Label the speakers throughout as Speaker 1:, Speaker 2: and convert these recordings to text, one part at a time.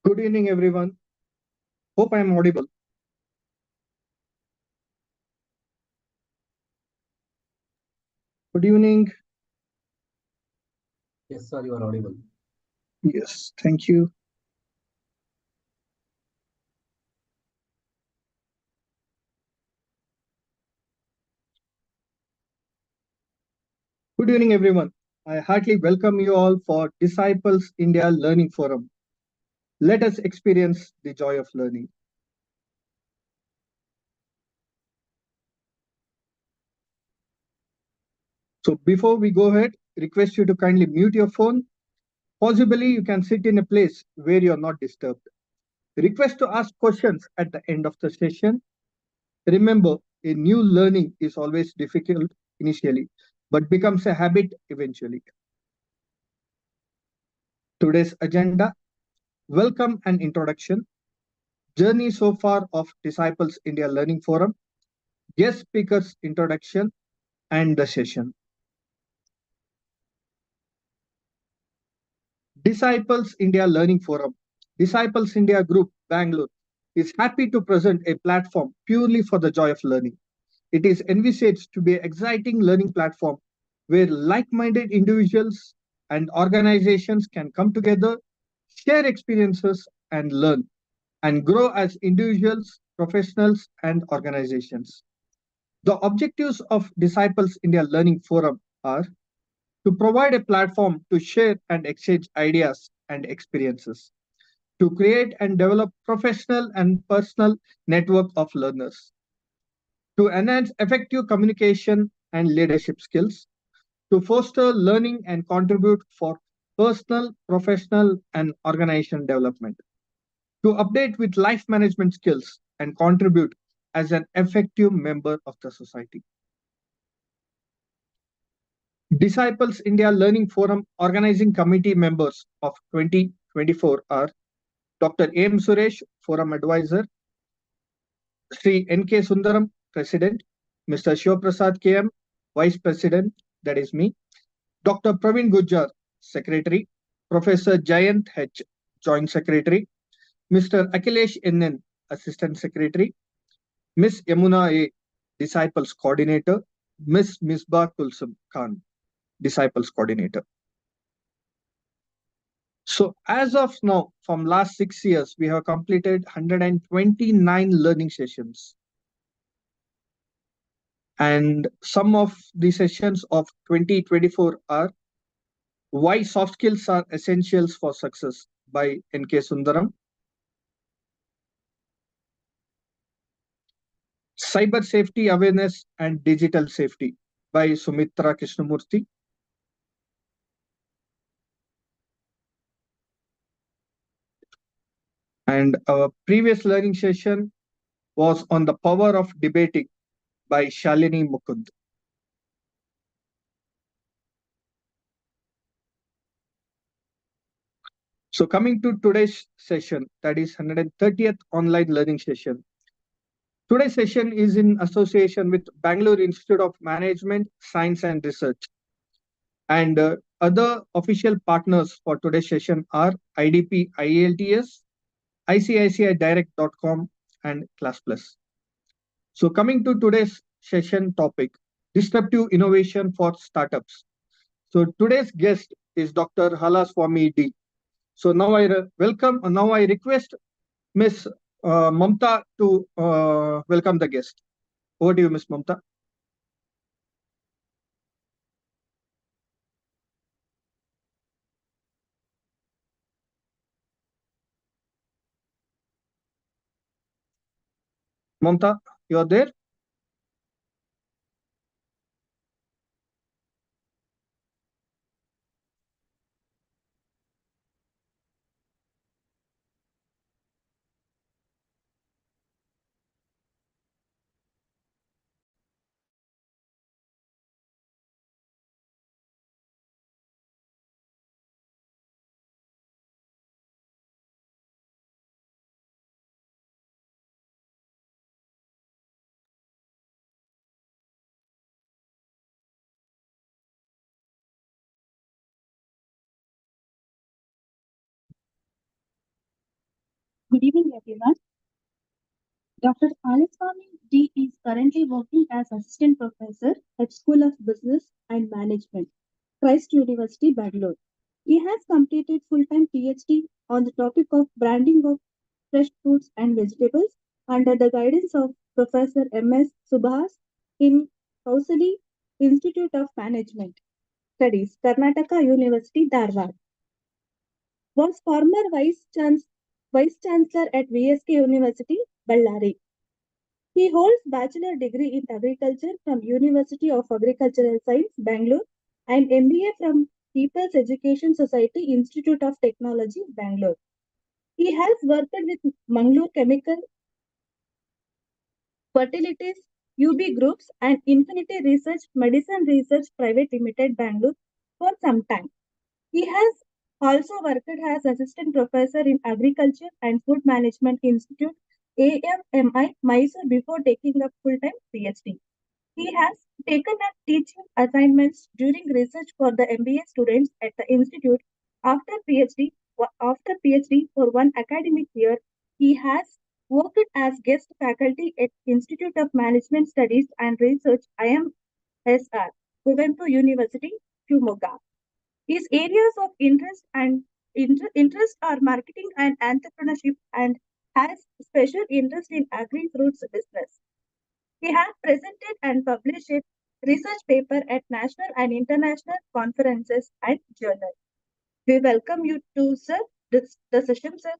Speaker 1: Good evening, everyone. Hope I am audible. Good evening.
Speaker 2: Yes, sir, you are audible.
Speaker 1: Yes, thank you. Good evening, everyone. I heartily welcome you all for Disciples India Learning Forum. Let us experience the joy of learning. So, before we go ahead, request you to kindly mute your phone. Possibly, you can sit in a place where you are not disturbed. Request to ask questions at the end of the session. Remember, a new learning is always difficult initially, but becomes a habit eventually. Today's agenda: welcome and introduction, journey so far of Disciples India Learning Forum, guest speakers introduction, and the session. Disciples India Learning Forum, Disciples India Group, Bangalore, is happy to present a platform purely for the joy of learning. It is envisaged to be an exciting learning platform where like minded individuals and organizations can come together, share experiences, and learn and grow as individuals, professionals, and organizations. The objectives of Disciples India Learning Forum are to provide a platform to share and exchange ideas and experiences, to create and develop professional and personal network of learners, to enhance effective communication and leadership skills, to foster learning and contribute for personal, professional, and organization development, to update with life management skills and contribute as an effective member of the society. Disciples India Learning Forum organizing committee members of 2024 are Dr. M. Suresh, Forum Advisor, Sri N.K. Sundaram, President, Mr. Shivaprasad K.M., Vice President, that is me, Dr. Praveen Gujjar, Secretary, Professor Jayant H., Joint Secretary, Mr. Akhilesh N.N., Assistant Secretary, Miss Yamuna A., Disciples Coordinator, Miss Misbah Kulsum Khan, Disciples Coordinator. So as of now, from last 6 years, we have completed 129 learning sessions. And some of the sessions of 2024 are Why Soft Skills Are Essentials for Success by N.K. Sundaram, Cyber Safety Awareness and Digital Safety by Sumitra Krishnamurthy, and our previous learning session was on the power of debating by Shalini Mukund. So coming to today's session, that is 130th online learning session. Today's session is in association with Bangalore Institute of Management, Science and Research. And other official partners for today's session are IDP IELTS, ICICIdirect.com, and ClassPlus. So coming to today's session topic, Disruptive Innovation for Startups. So today's guest is Dr. Halaswamy D. So now I request Miss Mamta to welcome the guest. Over to you, Miss Mamta. Mamta, you are there?
Speaker 2: Good evening, everyone. Dr. Aliswami D is currently working as assistant professor at School of Business and Management, Christ University, Bangalore. He has completed full-time PhD on the topic of branding of fresh fruits and vegetables under the guidance of Professor M.S. Subhas in Kausali Institute of Management Studies, Karnataka University, Dharwad. Was former Vice Chancellor at VSK University, Ballari. He holds bachelor degree in agriculture from University of Agricultural Science, Bangalore, and MBA from People's Education Society Institute of Technology, Bangalore. He has worked with Mangalore Chemical, Fertilities, UB Groups, and Infinity Research Medicine Research Private Limited, Bangalore for some time. He has also worked as assistant professor in Agriculture and Food Management Institute, AFMI, Mysore, before taking up full-time PhD. He has taken up teaching assignments during research for the MBA students at the institute. After PhD for one academic year, he has worked as guest faculty at Institute of Management Studies and Research IMSR, Kuvempu University, Shimoga. His areas of interest are marketing and entrepreneurship and has special interest in agri-fruits business. He has presented and published a research paper at national and international conferences and journals. We welcome you to, sir, the session, sir.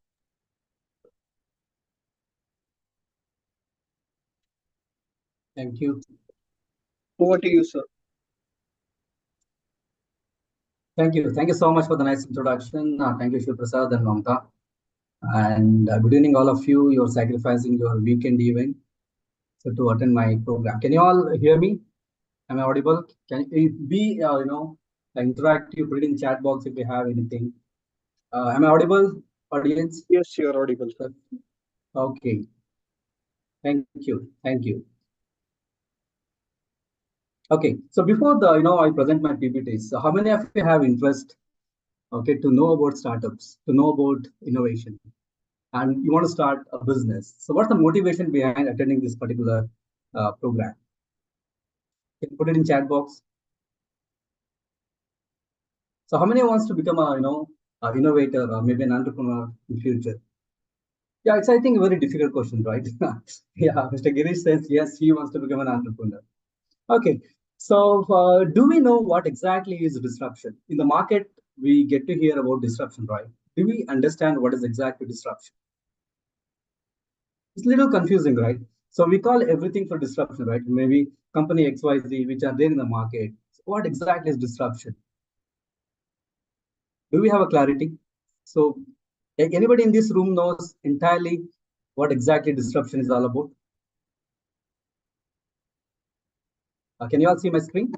Speaker 3: Thank you.
Speaker 1: Over to you, sir.
Speaker 3: Thank you. Thank you so much for the nice introduction. Thank you, Shiv Prasad and Mamta. And good evening, all of you. You're sacrificing your weekend event to attend my program. Can you all hear me? Am I audible? Can it be, interactive, put it in chat box if you have anything. Am I audible, audience?
Speaker 1: Yes, you're audible, sir.
Speaker 3: Okay. Thank you. Thank you. Okay. So before I present my PPTs. So how many of you have interest, okay, to know about startups, to know about innovation, and you want to start a business? So what's the motivation behind attending this particular program? Can you put it in chat box? So how many wants to become a innovator or maybe an entrepreneur in future? Yeah, it's I think a very difficult question, right? Yeah, Mr. Girish says yes, he wants to become an entrepreneur. Okay, so do we know what exactly is disruption? In the market, we get to hear about disruption, right? Do we understand what is exactly disruption? It's a little confusing, right? So we call everything for disruption, right? Maybe company XYZ, which are there in the market. So what exactly is disruption? Do we have a clarity? So anybody in this room knows entirely what exactly disruption is all about? Can you all see my screen?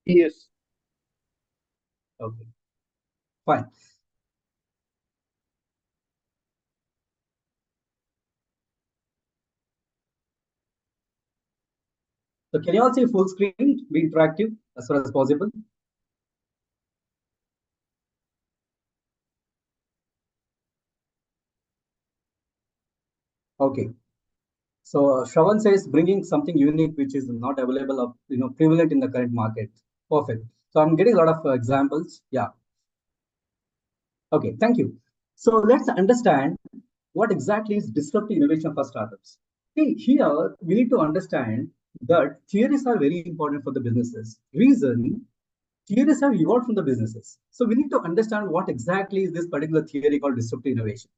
Speaker 1: Yes.
Speaker 3: Okay, fine. So can you all see full screen, be interactive as far as possible? Okay. So Shravan says bringing something unique which is not available of prevalent in the current market. Perfect. So I'm getting a lot of examples. Yeah. Okay. Thank you. So let's understand what exactly is disruptive innovation for startups. See, here we need to understand that theories are very important for the businesses. Reason, theories have evolved from the businesses. So we need to understand what exactly is this particular theory called disruptive innovation.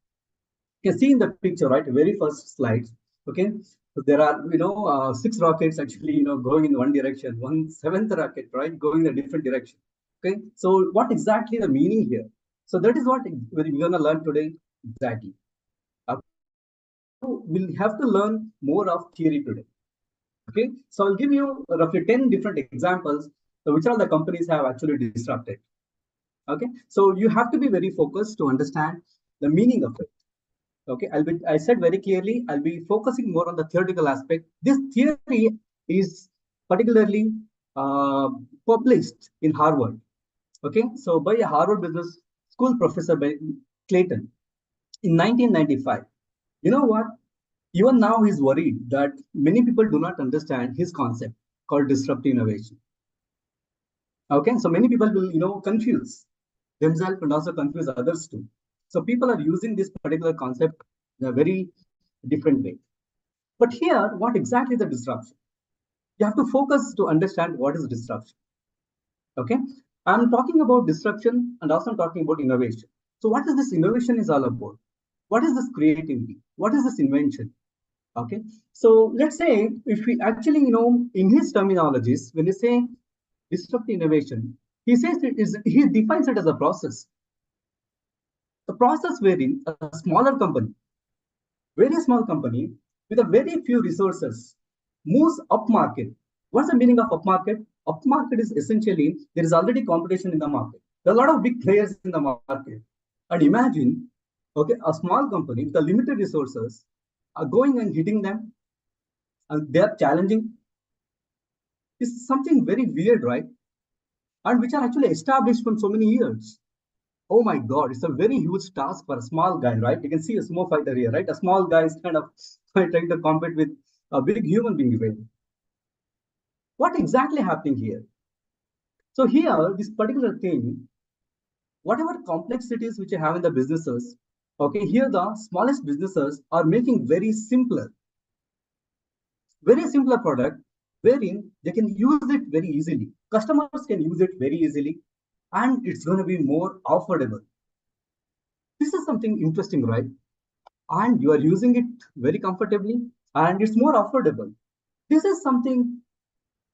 Speaker 3: You can see in the picture, right? Very first slide. Okay, so there are six rockets actually going in one direction, one seventh rocket, right, going in a different direction. Okay, so what exactly the meaning here? So that is what we're going to learn today exactly. So we'll have to learn more of theory today. Okay, so I'll give you roughly 10 different examples which all the companies have actually disrupted. Okay, so you have to be very focused to understand the meaning of it. Okay, I said very clearly, I'll be focusing more on the theoretical aspect. This theory is particularly published in Harvard. Okay, so by a Harvard Business School professor by Clayton in 1995. You know what? Even now he's worried that many people do not understand his concept called disruptive innovation. Okay, so many people will confuse themselves and also confuse others too. So people are using this particular concept in a very different way. But here, what exactly is the disruption? You have to focus to understand what is disruption. Okay, I'm talking about disruption and also I'm talking about innovation. So what is this innovation is all about? What is this creativity? What is this invention? Okay, so let's say if we actually, in his terminologies, when you say disruptive innovation, he says he defines it as a process. The process wherein a smaller company, very small company with a very few resources moves up market. What's the meaning of up market? Up market is essentially there is already competition in the market. There are a lot of big players in the market. And imagine, okay, a small company with a limited resources are going and hitting them and they are challenging. Is something very weird, right? And which are actually established from so many years. Oh my God, it's a very huge task for a small guy, right? You can see a small fighter here, right? A small guy is kind of trying to compete with a big human being. Right? What exactly happening here? So here, this particular thing, whatever complexities which you have in the businesses, okay, here the smallest businesses are making very simpler product wherein they can use it very easily. Customers can use it very easily, and it's going to be more affordable. This is something interesting, right? And you are using it very comfortably and it's more affordable. This is something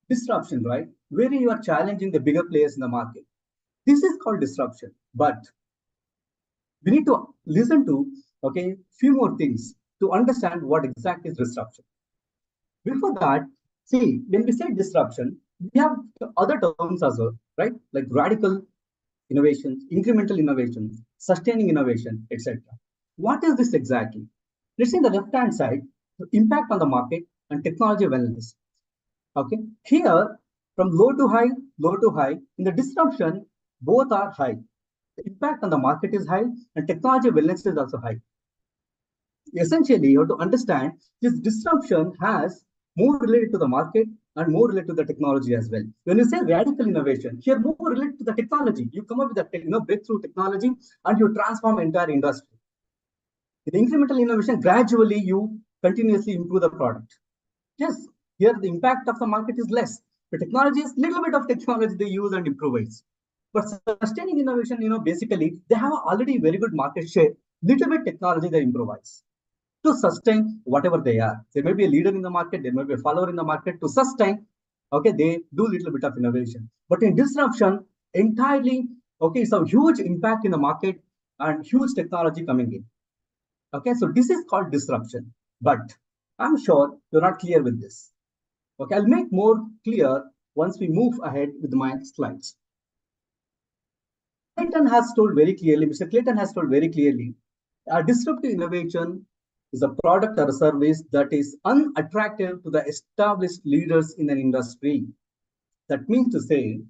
Speaker 3: disruption, right? Where you are challenging the bigger players in the market. This is called disruption. But we need to listen to, okay, few more things to understand what exactly is disruption. Before that, see, when we say disruption, we have other terms as well, right? Like radical innovations, incremental innovations, sustaining innovation, etc. What is this exactly? Let's see the left-hand side, the impact on the market and technology wellness. Okay, here from low to high, in the disruption, both are high. The impact on the market is high and technology wellness is also high. Essentially, you have to understand this disruption has more related to the market and more related to the technology as well. When you say radical innovation, here more related to the technology. You come up with a breakthrough technology and you transform entire industry. In incremental innovation, gradually you continuously improve the product. Yes, here the impact of the market is less. The technology is little bit of technology they use and improvise. But sustaining innovation, basically they have already very good market share. Little bit technology they improvise to sustain whatever they are. They may be a leader in the market, they may be a follower in the market to sustain. Okay, they do little bit of innovation. But in disruption, entirely, okay, it's a huge impact in the market and huge technology coming in. Okay, so this is called disruption. But I'm sure you're not clear with this. Okay, I'll make more clear once we move ahead with my slides. Clayton has told very clearly, Mr. Clayton has told very clearly, a disruptive innovation is a product or a service that is unattractive to the established leaders in an industry. That means to say,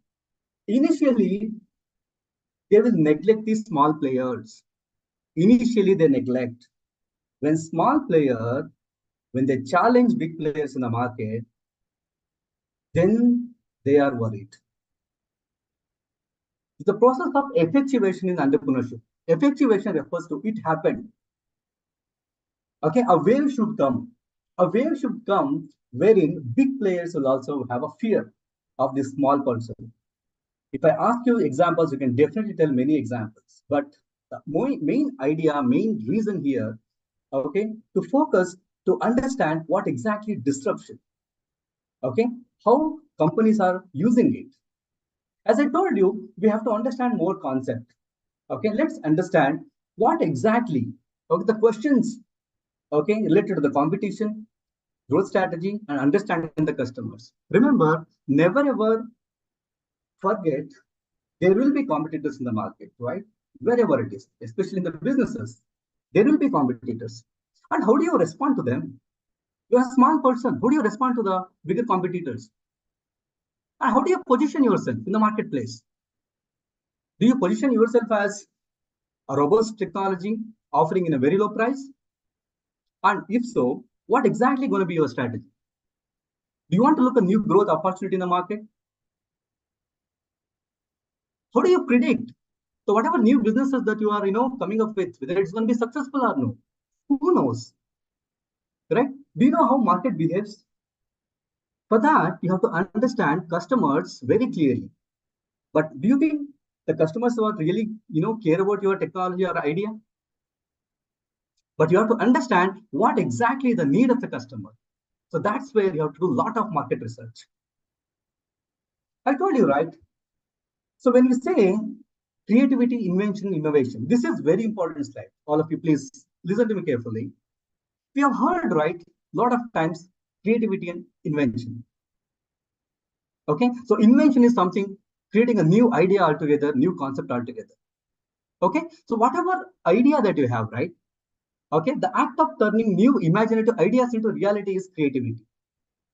Speaker 3: initially, they will neglect the small players. Initially, they neglect. When small players, when they challenge big players in the market, then they are worried. The process of effectuation in entrepreneurship. Effectuation refers to it happened. Okay, a wave should come. A wave should come wherein big players will also have a fear of this small person. If I ask you examples, you can definitely tell many examples. But the main idea, main reason here, okay, to focus to understand what exactly disruption, okay, how companies are using it. As I told you, we have to understand more concept. Okay, let's understand what exactly, okay, the questions, okay, related to the competition, growth strategy, and understanding the customers. Remember, never ever forget there will be competitors in the market, right? Wherever it is, especially in the businesses, there will be competitors. And how do you respond to them? You're a small person. How do you respond to the bigger competitors? And how do you position yourself in the marketplace? Do you position yourself as a robust technology offering in a very low price? And if so, what exactly going to be your strategy? Do you want to look a new growth opportunity in the market? How do you predict? So whatever new businesses that you are, coming up with, whether it's going to be successful or no, who knows, right? Do you know how market behaves? For that, you have to understand customers very clearly. But do you think the customers will really, care about your technology or idea? But you have to understand what exactly the need of the customer. So that's where you have to do a lot of market research. I told you, right? So when we say creativity, invention, innovation, this is very important slide. All of you, please listen to me carefully. We have heard, right, a lot of times creativity and invention. Okay, so invention is something creating a new idea altogether, new concept altogether. Okay, so whatever idea that you have, right? Okay, the act of turning new imaginative ideas into reality is creativity.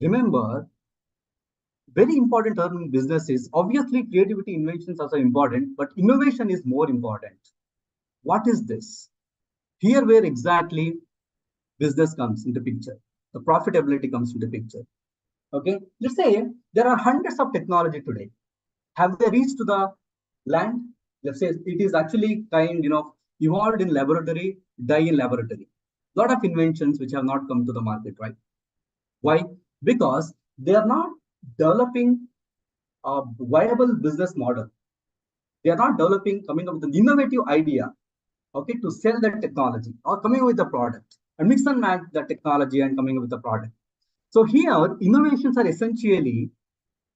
Speaker 3: Remember, very important term in business is obviously creativity, inventions also important, but innovation is more important. What is this? Here where exactly business comes into picture. The profitability comes into picture. Okay, let's say there are hundreds of technology today. Have they reached to the land? Let's say it is actually evolved in laboratory, die in laboratory. Lot of inventions which have not come to the market, right? Why? Because they are not developing a viable business model. They are not developing, coming up with an innovative idea, okay, to sell that technology or coming up with a product and mix and match the technology and coming up with a product. So here, innovations are essentially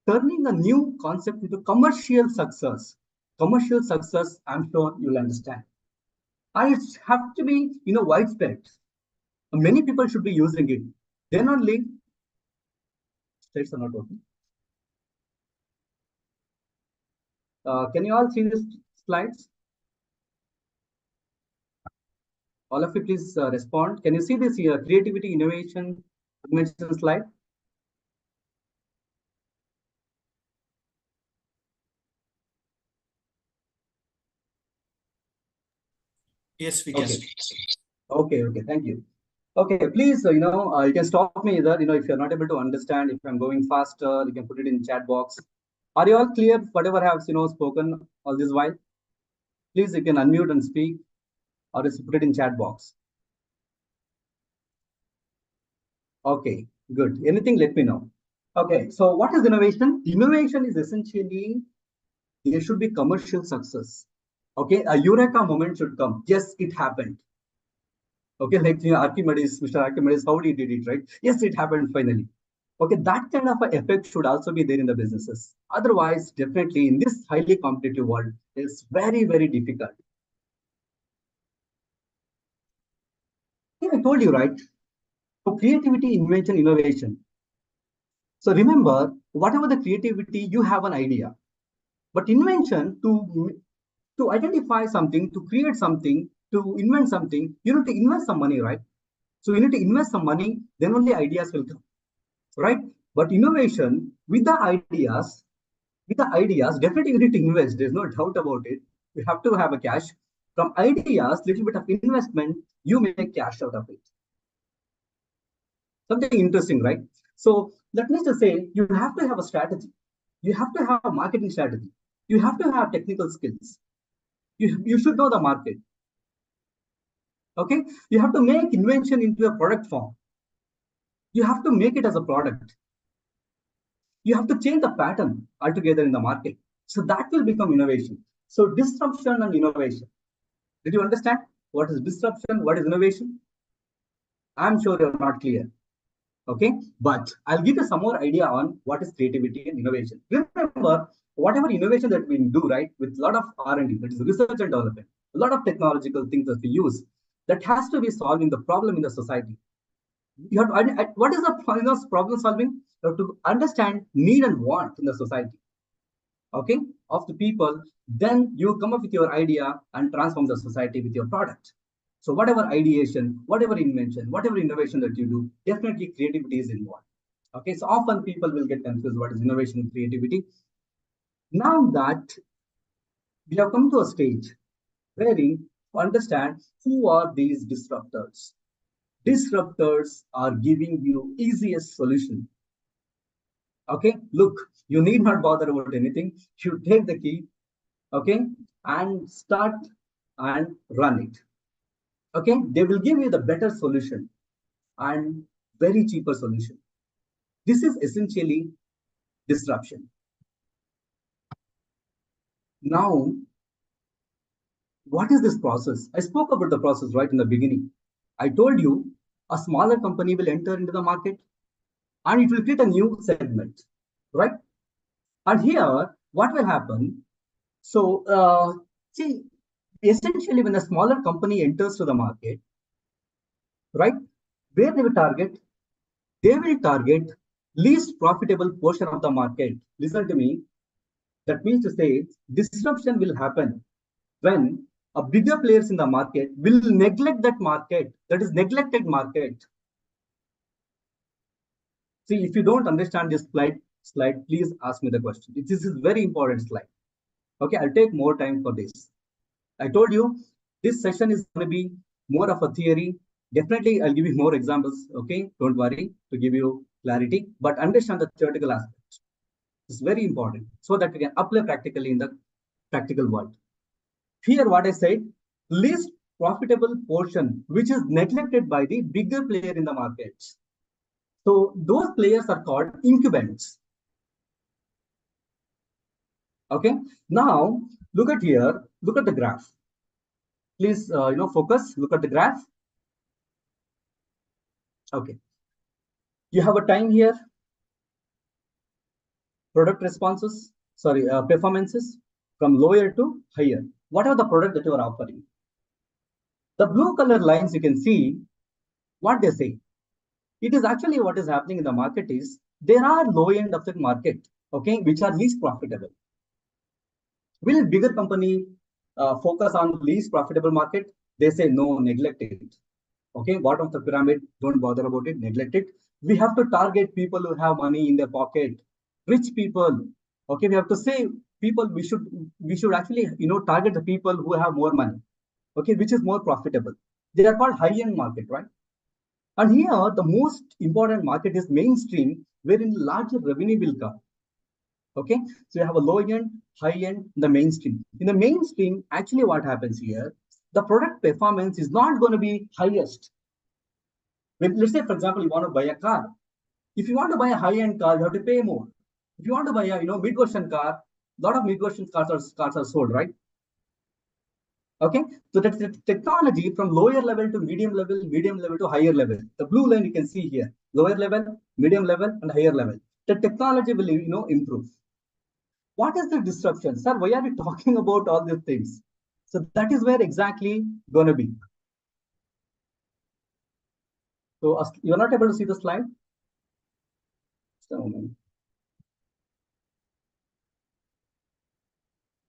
Speaker 3: turning a new concept into commercial success. Commercial success, I'm sure you'll understand. And it have to be, widespread. Many people should be using it. Then only, slides are not working. Can you all see these slides? All of you, please respond. Can you see this here? Creativity, innovation, invention slide?
Speaker 4: Yes, we can.
Speaker 3: Okay. Okay. Thank you. Okay, please, you can stop me either, if you're not able to understand, if I'm going faster, you can put it in chat box. Are you all clear? Whatever I have, spoken all this while? Please, you can unmute and speak or just put it in chat box. Okay, good. Anything, let me know. Okay, so what is innovation? Innovation is essentially, there should be commercial success. Okay, a eureka moment should come. Yes, it happened. Okay, like Archimedes, Mr. Archimedes, how he did it, right? Yes, it happened finally. Okay, that kind of an effect should also be there in the businesses. Otherwise, definitely in this highly competitive world, it's very, very difficult. Yeah, I told you, right? So creativity, invention, innovation. So remember, whatever the creativity, you have an idea. But invention, to identify something, to create something, to invent something, you need to invest some money, right? So you need to invest some money, then only ideas will come, right? But innovation, with the ideas, definitely you need to invest. There's no doubt about it. You have to have a cash. From ideas, little bit of investment, you make cash out of it. Something interesting, right? So let me just say, you have to have a strategy. You have to have a marketing strategy. You have to have technical skills. You should know the market. Okay? You have to make invention into a product form. You have to make it as a product. You have to change the pattern altogether in the market. So that will become innovation. So disruption and innovation. Did you understand what is disruption? What is innovation? I'm sure you're not clear. Okay, but I'll give you some more idea on what is creativity and innovation. Remember, whatever innovation that we do, right, with a lot of R&D, that is research and development, a lot of technological things that we use, that has to be solving the problem in the society. You have to, what is the problem solving? You have to understand need and want in the society, okay, of the people. Then you come up with your idea and transform the society with your product. So whatever ideation, whatever invention, whatever innovation that you do, definitely creativity is involved. Okay, so often people will get confused what is innovation and creativity. Now that we have come to a stage wherein to understand who are these disruptors. Disruptors are giving you easiest solution. Okay, look, you need not bother about anything. You take the key, okay, and start and run it. Okay, they will give you the better solution and very cheaper solution. This is essentially disruption. Now, what is this process? I spoke about the process right in the beginning. I told you a smaller company will enter into the market and it will create a new segment, right? And here, what will happen? So, see, essentially, when a smaller company enters to the market, right, where they will target? They will target least profitable portion of the market. Listen to me. That means to say, disruption will happen when a bigger players in the market will neglect that market, that is neglected market. See, if you don't understand this slide, please ask me the question. This is very important slide. Okay, I'll take more time for this. I told you this session is going to be more of a theory. Definitely, I'll give you more examples. Okay, don't worry to give you clarity, but understand the theoretical aspect. It's very important so that we can apply practically in the practical world. Here, what I said, least profitable portion, which is neglected by the bigger player in the markets. So those players are called incumbents. Okay. Now look at here. Look at the graph. Please, focus. Look at the graph. Okay. You have a time here. Product responses. Sorry, performances from lower to higher. What are the product that you are offering? The blue color lines you can see what they say. It is actually what is happening in the market is there are low end of the market, okay, which are least profitable. Will bigger company focus on least profitable market? They say no, neglect it. Okay, bottom of the pyramid, don't bother about it, neglect it. We have to target people who have money in their pocket, rich people. Okay, we have to say people we should actually target the people who have more money. Okay, which is more profitable. They are called high-end market, right? And here the most important market is mainstream, wherein larger revenue will come. Okay, so you have a low end, high end, the mainstream. In the mainstream, actually what happens here, the product performance is not going to be highest. Let's say, for example, you want to buy a car. If you want to buy a high-end car, you have to pay more. If you want to buy a mid-version car, a lot of mid-version cars are sold, right? Okay, so that's the technology from lower level to medium level to higher level. The blue line you can see here, lower level, medium level, and higher level. The technology will improve. What is the disruption, sir? Why are we talking about all these things? So that is where exactly going to be. So you're not able to see the slide.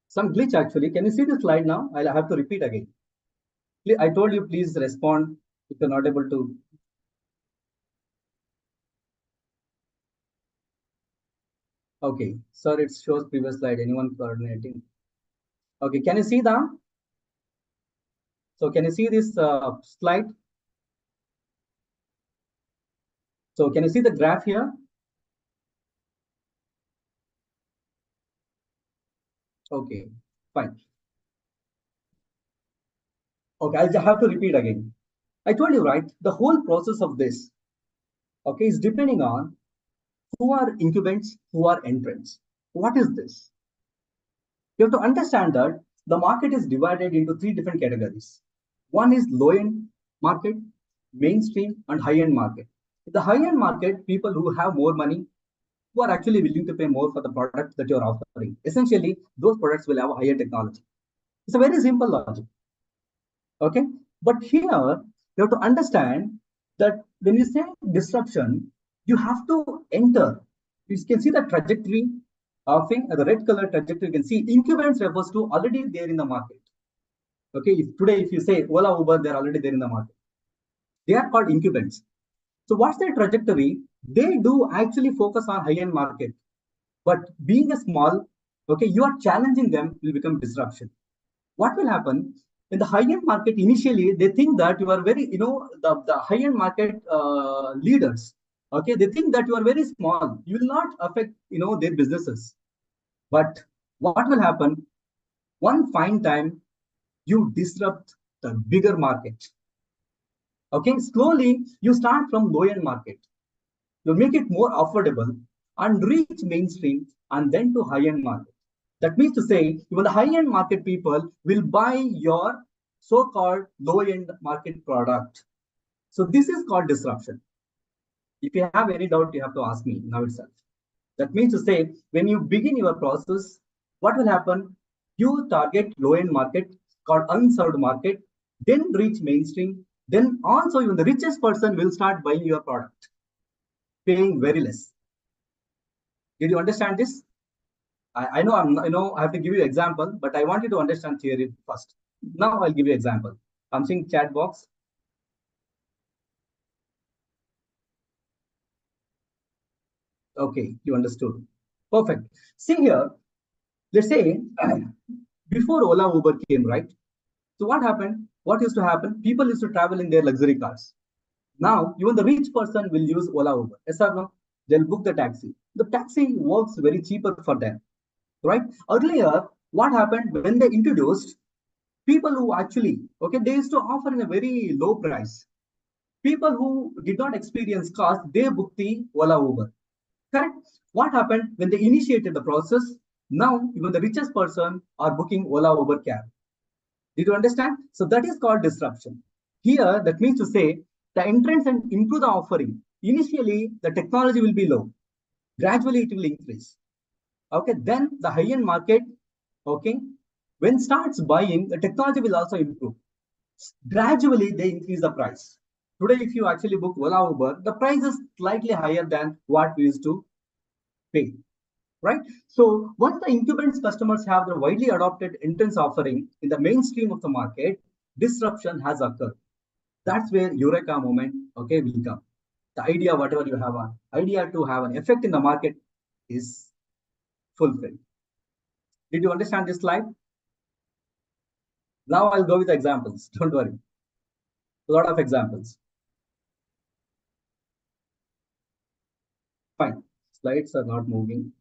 Speaker 3: Some glitch actually. Can you see the slide now? I'll have to repeat again. I told you, please respond if you're not able to. Okay, sir, it shows previous slide. Anyone coordinating? Okay, can you see that? So can you see this slide? So can you see the graph here? Okay, fine. Okay, I have to repeat again. I told you, right? The whole process of this, okay, is depending on who are incumbents, who are entrants. What is this? You have to understand that the market is divided into three different categories. One is low-end market, mainstream, and high-end market. In the high-end market, people who have more money, who are actually willing to pay more for the product that you're offering. Essentially, those products will have a higher technology. It's a very simple logic. Okay, but here you have to understand that when you say disruption, you have to enter. You can see the trajectory of the red color trajectory. You can see incumbents refers to already there in the market. Okay, if you say Ola, Uber, they're already there in the market. They are called incumbents. So what's their trajectory? They do actually focus on high-end market. But being a small Okay, you are challenging them will become disruption. What will happen in the high-end market? Initially, they think that you are very, the high-end market leaders. Okay, they think that you are very small. You will not affect, their businesses. But what will happen? One fine time, you disrupt the bigger market. Okay, slowly you start from low-end market. You make it more affordable and reach mainstream and then to high-end market. That means to say, even the high-end market people will buy your so-called low-end market product. So this is called disruption. If you have any doubt, you have to ask me now itself. That means to say, when you begin your process, what will happen? You target low-end market called unserved market, then reach mainstream, then also even the richest person will start buying your product, paying very less. Did you understand this? I know I have to give you example, but I want you to understand theory first. Now I'll give you example. I'm seeing chat box. Okay, you understood. Perfect. See here, let's say before Ola Uber came, right? So what happened? What used to happen? People used to travel in their luxury cars. Now, even the rich person will use Ola Uber. Yes or no? They'll book the taxi. The taxi works very cheaper for them, right? Earlier, what happened when they introduced people who actually, okay, they used to offer in a very low price. People who did not experience cars, they booked the Ola Uber. Correct? What happened when they initiated the process? Now, even the richest person are booking Ola Uber cab. Did you understand? So that is called disruption. Here, that means to say the entrance and improve the offering. Initially, the technology will be low. Gradually, it will increase. Okay, then the high-end market, okay, when starts buying, the technology will also improve. Gradually, they increase the price. Today, if you actually book Ola Uber, the price is slightly higher than what we used to pay, right? So once the incumbents customers have the widely adopted entrance offering in the mainstream of the market, disruption has occurred. That's where eureka moment, okay, will come. The idea, whatever you have, an idea to have an effect in the market is fulfilled. Did you understand this slide? Now I'll go with examples. Don't worry. A lot of examples. Fine. Slides are not moving.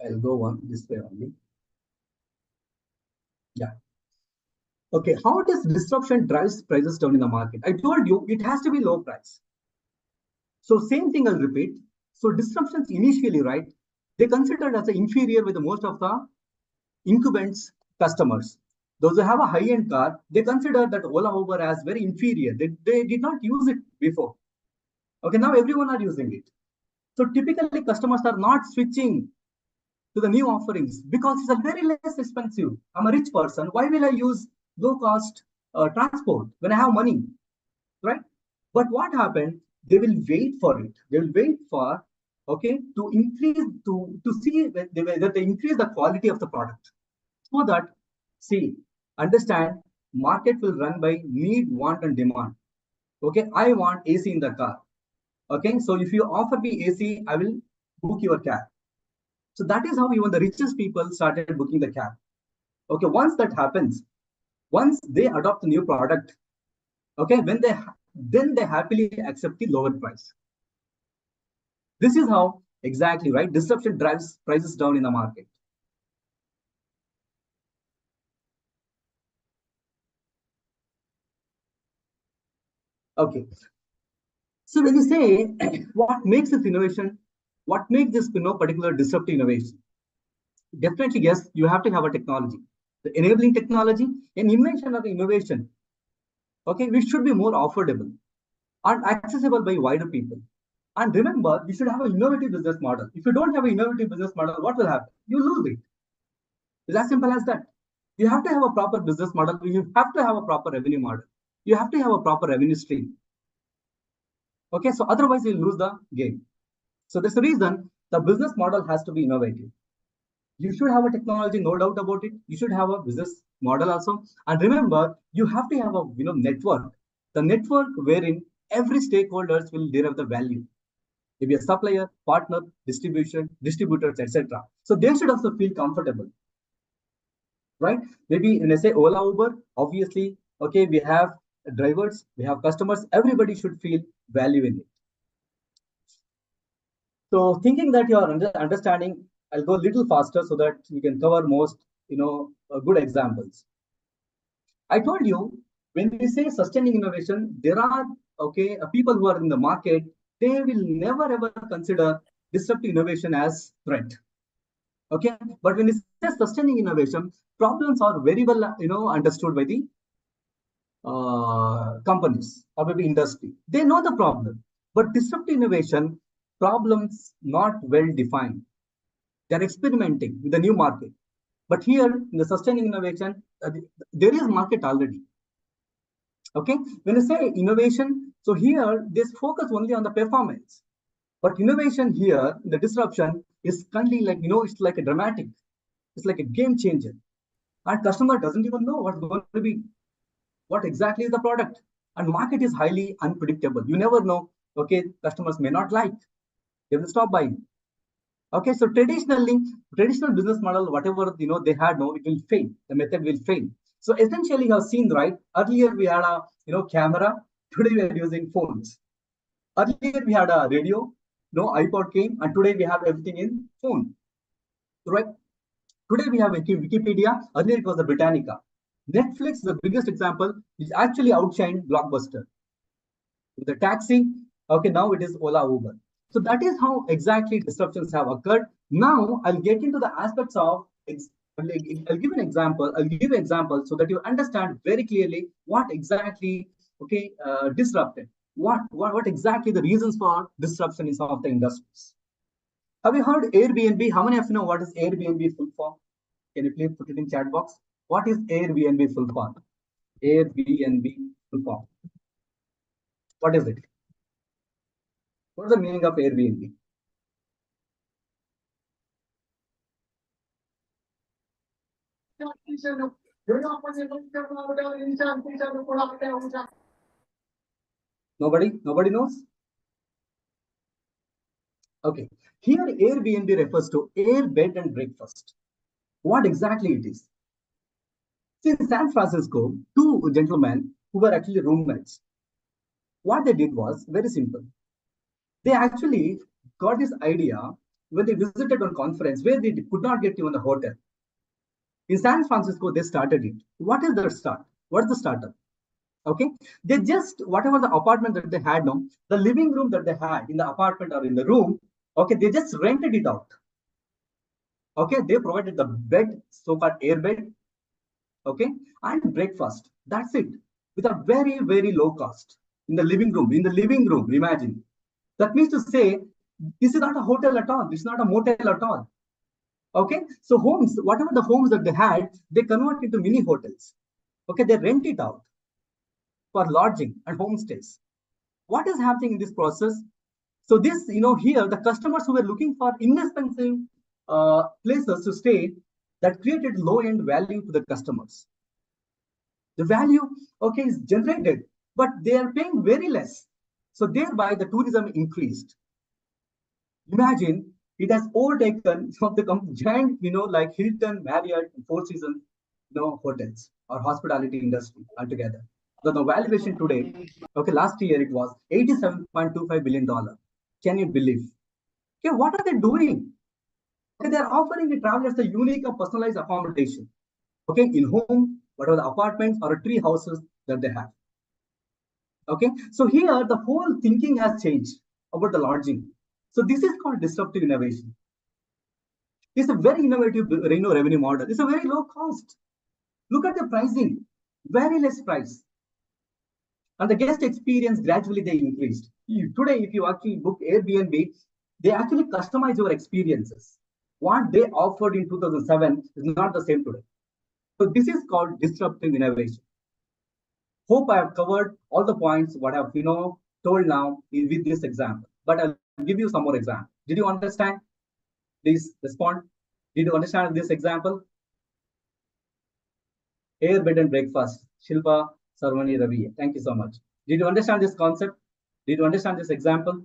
Speaker 3: I'll go on this way only. Yeah. Okay. How does disruption drives prices down in the market? I told you it has to be low price. So same thing I'll repeat. So disruptions initially, right? They considered as inferior with most of the incumbents customers. Those who have a high-end car, they consider that Ola Uber as very inferior. They did not use it before. Okay, now everyone are using it. So typically customers are not switching to the new offerings because it's a very less expensive. I'm a rich person. Why will I use low cost transport when I have money, right? But what happened? They will wait for it. They will wait for to increase to see whether they increase the quality of the product so that see understand market will run by need, want, and demand. Okay, I want AC in the car. Okay, so if you offer me AC, I will book your cab. So that is how even the richest people started booking the cab. Okay, once that happens, once they adopt the new product, okay, when they then they happily accept the lower price. This is how exactly right disruption drives prices down in the market. Okay, so when you say what makes this innovation, what makes this particular disruptive innovation? Definitely, yes, you have to have a technology, the enabling technology, an invention or innovation. Okay, which should be more affordable and accessible by wider people. And remember, you should have an innovative business model. If you don't have an innovative business model, what will happen? You lose it. It's as simple as that. You have to have a proper business model. You have to have a proper revenue model. You have to have a proper revenue stream. Okay, so otherwise you'll lose the game. So that's the reason the business model has to be innovative. You should have a technology, no doubt about it. You should have a business model also. And remember, you have to have a network. The network wherein every stakeholders will derive the value. maybe a supplier, partner, distributors, etc. So they should also feel comfortable, right? Maybe when I say Ola, Uber, obviously, okay, we have drivers, we have customers, everybody should feel value in it. So thinking that you are understanding, I'll go a little faster so that we can cover most, good examples. I told you, when we say sustaining innovation, there are people who are in the market, they will never ever consider disruptive innovation as threat. Okay, but when we say sustaining innovation, problems are very well understood by the companies or maybe industry. They know the problem, but disruptive innovation problems not well defined. They're experimenting with the new market. But here in the sustaining innovation, there is market already. Okay, when I say innovation, so here this focus only on the performance. But innovation here, the disruption is currently like, it's like a dramatic, it's like a game changer. And customer doesn't even know what's going to be, what exactly is the product. And market is highly unpredictable. You never know, okay, customers may not like, they will stop buying. Okay, so traditional business model, whatever they had, no, it will fail. The method will fail. So essentially, you have seen, right? Earlier we had a camera. Today we are using phones. Earlier we had a radio. No, iPod came, and today we have everything in phone. Right? Today we have Wikipedia. Earlier it was the Britannica. Netflix, the biggest example, is actually outshined Blockbuster. With the taxi, okay, now it is Ola, Uber. So that is how exactly disruptions have occurred. Now I'll get into the aspects of, I'll give an example. I'll give an example so that you understand very clearly what exactly, disrupted. What exactly the reasons for disruption in some of the industries. Have you heard Airbnb? How many of you know what is Airbnb full form? Can you please put it in chat box? What is Airbnb full form? Airbnb full form. What is it? What is the meaning of Airbnb? Nobody knows? Okay. Here Airbnb refers to air, bed, and breakfast. What exactly it is? See, in San Francisco, two gentlemen who were actually roommates. What they did was very simple. They actually got this idea when they visited a conference where they could not get even a hotel. In San Francisco, they started it. What is the start? What's the startup? Okay, they just whatever the apartment that they had now, the living room that they had in the apartment or in the room, okay, they just rented it out. Okay, they provided the bed, so-called air bed, okay, and breakfast. That's it, with a very, very low cost in the living room. In the living room, imagine. That means to say, this is not a hotel at all. This is not a motel at all. Okay, so homes, whatever the homes that they had, they convert into mini hotels. Okay, they rent it out for lodging and homestays. What is happening in this process? So this, here the customers who were looking for inexpensive places to stay, that created low-end value to the customers. The value, okay, is generated, but they are paying very less. So thereby the tourism increased. Imagine it has overtaken some of the giant, like Hilton, Marriott, Four Seasons, hotels or hospitality industry altogether. So the valuation today, okay, last year it was $87.25 billion. Can you believe? Okay, what are they doing? Okay, they're offering the travelers a unique and personalized accommodation. Okay, in home, whatever the apartments or tree houses that they have. Okay, so here the whole thinking has changed about the lodging. So this is called disruptive innovation. It's a very innovative revenue model. It's a very low cost. Look at the pricing, very less price. And the guest experience gradually they increased. Today, if you actually book Airbnb, they actually customize your experiences. What they offered in 2007 is not the same today. So this is called disruptive innovation. Hope I have covered all the points what I've told now with this example. But I'll give you some more examples. Did you understand? Please respond. Did you understand this example? Air, bed, and breakfast. Shilpa Sarvani Ravi. Thank you so much. Did you understand this concept? Did you understand this example?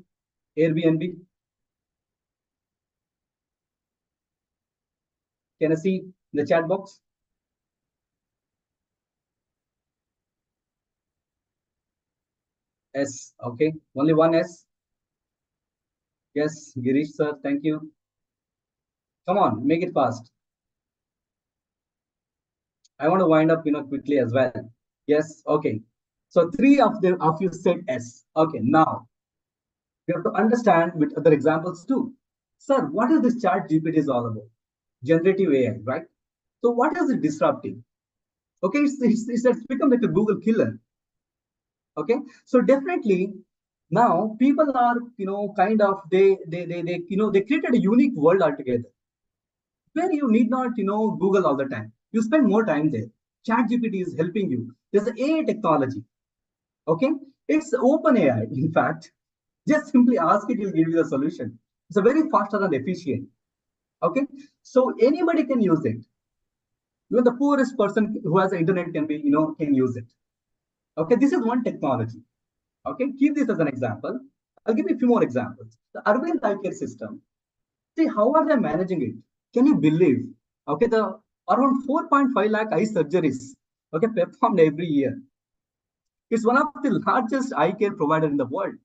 Speaker 3: Airbnb? Can I see the chat box? S. Okay. Only one S. Yes, Girish sir. Thank you. Come on, make it fast. I want to wind up, quickly as well. Yes. Okay. So three of you said S. Okay. Now we have to understand with other examples too. Sir, what is this chat GPT is all about? Generative AI, right? So what is it disrupting? Okay, it's become like a Google killer. Okay, so definitely now people are, kind of they created a unique world altogether where you need not, Google all the time. You spend more time there. Chat GPT is helping you. There's the AI technology. Okay, it's open AI. In fact, just simply ask it, it'll give you the solution. It's a very faster and efficient. Okay, so anybody can use it. Even the poorest person who has the internet can be, can use it. Okay, this is one technology. Okay, keep this as an example. I'll give you a few more examples. The urban healthcare system. See, how are they managing it? Can you believe? Okay, the around 4.5 lakh eye surgeries, okay, performed every year. It's one of the largest eye care provider in the world.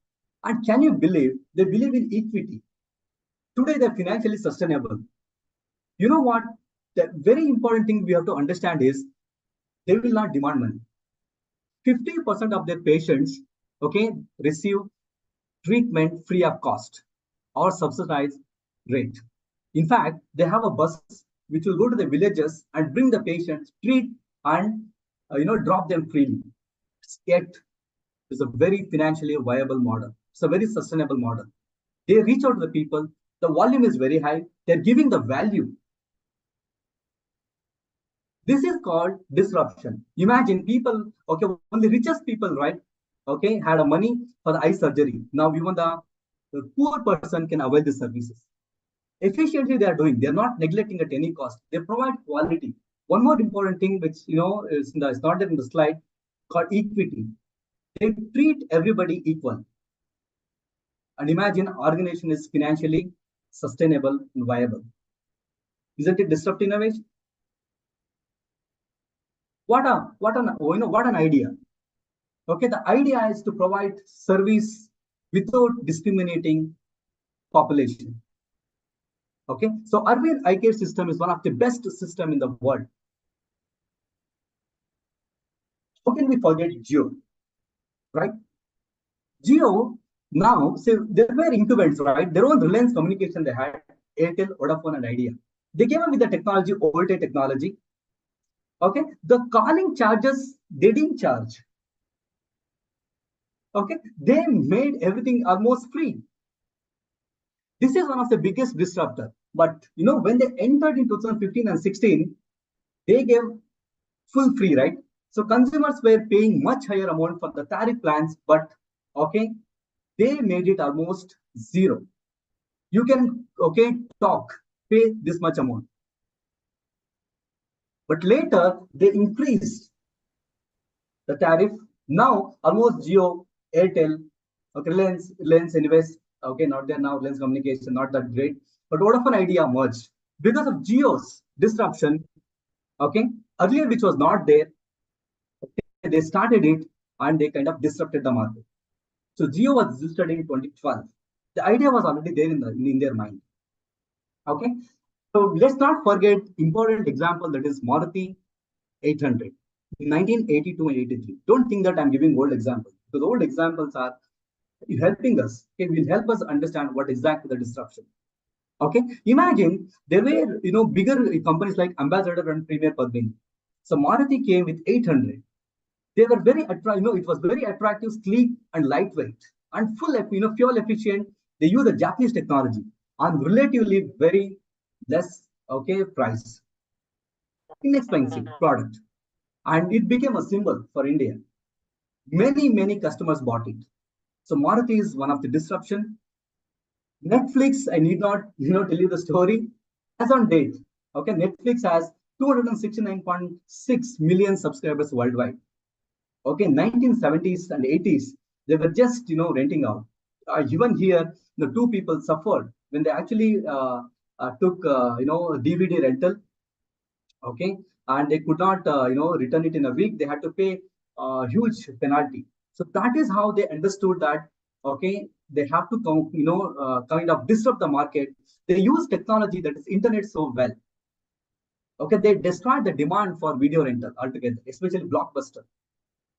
Speaker 3: And can you believe they believe in equity? Today they're financially sustainable. You know what? The very important thing we have to understand is they will not demand money. 50% of their patients, okay, receive treatment free of cost or subsidized rate. In fact, they have a bus which will go to the villages and bring the patients, treat and drop them freely. Yet, it's a very financially viable model. It's a very sustainable model. They reach out to the people. The volume is very high. They're giving the value. This is called disruption. Imagine people, okay, only richest people, right? Okay, had a money for the eye surgery. Now even the poor person can avail the services. Efficiently they are doing. They are not neglecting at any cost. They provide quality. One more important thing, which is not there in the slide, called equity. They treat everybody equal. And imagine organization is financially sustainable and viable. Isn't it disruptive innovation? What an idea. Okay, the idea is to provide service without discriminating population. Okay, so urban eye care system is one of the best system in the world. How can we forget Geo, right? Geo now, say there were incumbents, right? Their own Reliance Communication they had, Airtel, Vodafone, and Idea. They came up with the technology, VoLTE technology. Okay, the calling charges they didn't charge. Okay, they made everything almost free. This is one of the biggest disruptor. But when they entered in 2015 and 16, they gave full free, right? So consumers were paying much higher amount for the tariff plans, but okay, they made it almost zero. You can talk, pay this much amount. But later they increased the tariff. Now almost Geo, Airtel, okay, Reliance Invest, okay, not there now, Reliance Communication, not that great. But Vodafone Idea merged because of Geo's disruption. Okay, earlier which was not there, okay, they started it and they kind of disrupted the market. So Geo was registered in 2012. The idea was already there in their mind. Okay, so let's not forget important example that is Maruti 800 in 1982 and 83. Don't think that I'm giving old examples because old examples are helping us. Okay, will help us understand what exactly the disruption. Okay, imagine there were bigger companies like Ambassador and Premier Padmini. So Maruti came with 800. They were very attractive. It was very attractive, sleek, and lightweight, and full, fuel efficient. They use a Japanese technology on relatively very less price, inexpensive product, and it became a symbol for India. Many customers bought it. So Maruti is one of the disruption. Netflix, I need not tell you the story. As on date, okay, Netflix has 269.6 million subscribers worldwide. Okay, 1970s and 80s, they were just renting out. Even here, the two people suffered when they actually took DVD rental. Okay, and they could not, return it in a week. They had to pay a huge penalty. So that is how they understood that, okay, they have to kind of disrupt the market. They use technology, that is internet, so well. Okay, they destroyed the demand for video rental altogether, especially Blockbuster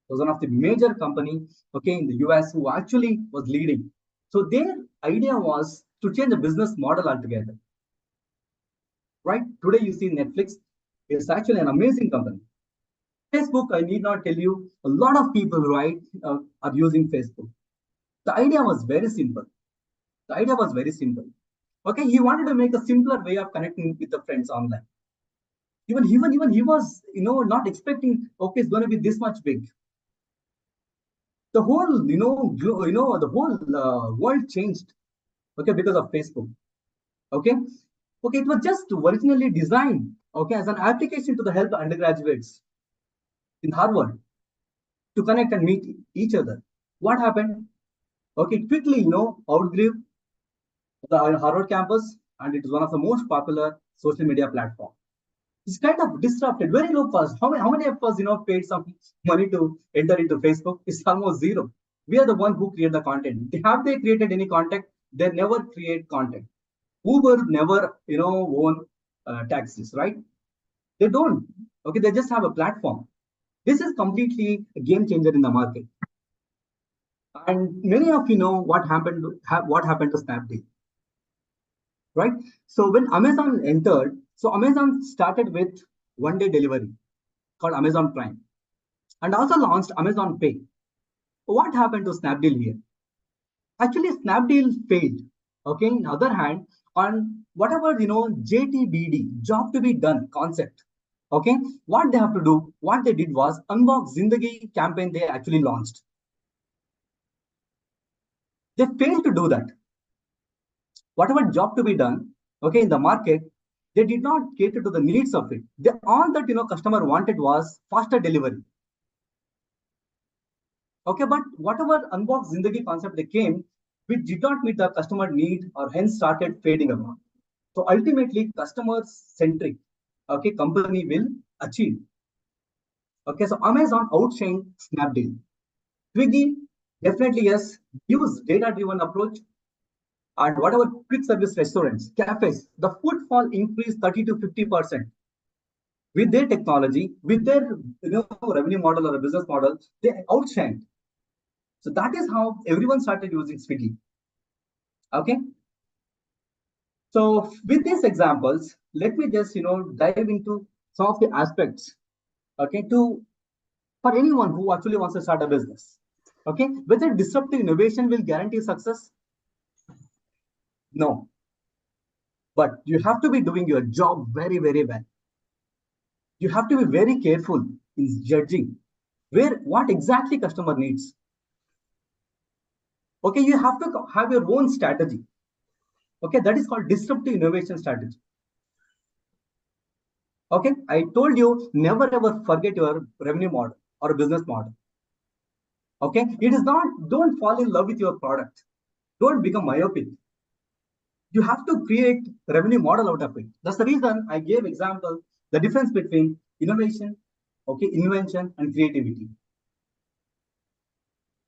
Speaker 3: was one of the major company, okay, in the US who actually was leading. So their idea was to change the business model altogether. Right? Today you see Netflix is actually an amazing company. Facebook, I need not tell you, a lot of people, right, are using Facebook. The idea was very simple. The idea was very simple. Okay, he wanted to make a simpler way of connecting with the friends online. Even he was, not expecting, okay, it's going to be this much big. The whole, the whole world changed, okay, because of Facebook. Okay, okay, it was just originally designed, okay, as an application to the help undergraduates in Harvard to connect and meet each other. What happened? Okay, quickly, outgrew the Harvard campus, and it is one of the most popular social media platform. It's kind of disrupted, very low cost. How many of us, paid some money to enter into Facebook? It's almost zero. We are the one who create the content. Have they created any content? They never create content. Uber never, own taxis, right? They don't. Okay, they just have a platform. This is completely a game changer in the market. And many of you know what happened to Snapdeal, right? So when Amazon entered, so Amazon started with one-day delivery called Amazon Prime, and also launched Amazon Pay. What happened to Snapdeal here? Actually, Snapdeal failed. Okay. On the other hand, on whatever JTBD, job to be done concept. Okay, what they have to do, what they did was Unbox Zindagi campaign they actually launched. They failed to do that. Whatever job to be done, okay, in the market, they did not cater to the needs of it. All that customer wanted was faster delivery. Okay, but whatever Unbox Zindagi concept they came, which did not meet the customer need or hence started fading away. So ultimately, customer centric, okay, company will achieve. Okay, so Amazon outshined Snapdeal. Swiggy, definitely yes, use data driven approach. And whatever quick service restaurants, cafes, the footfall increased 30 to 50% with their technology, with their revenue model or a business model, they outshine. So that is how everyone started using Swiggy. Okay. So with these examples, let me just dive into some of the aspects. Okay, to for anyone who actually wants to start a business. Okay, whether disruptive innovation will guarantee success? No, but you have to be doing your job very, very well. You have to be very careful in judging what exactly customer needs. Okay, you have to have your own strategy. Okay, that is called disruptive innovation strategy. Okay, I told you never ever forget your revenue model or business model. Okay, it is not, don't fall in love with your product. Don't become myopic. You have to create revenue model out of it. That's the reason I gave example, the difference between innovation, okay, invention and creativity.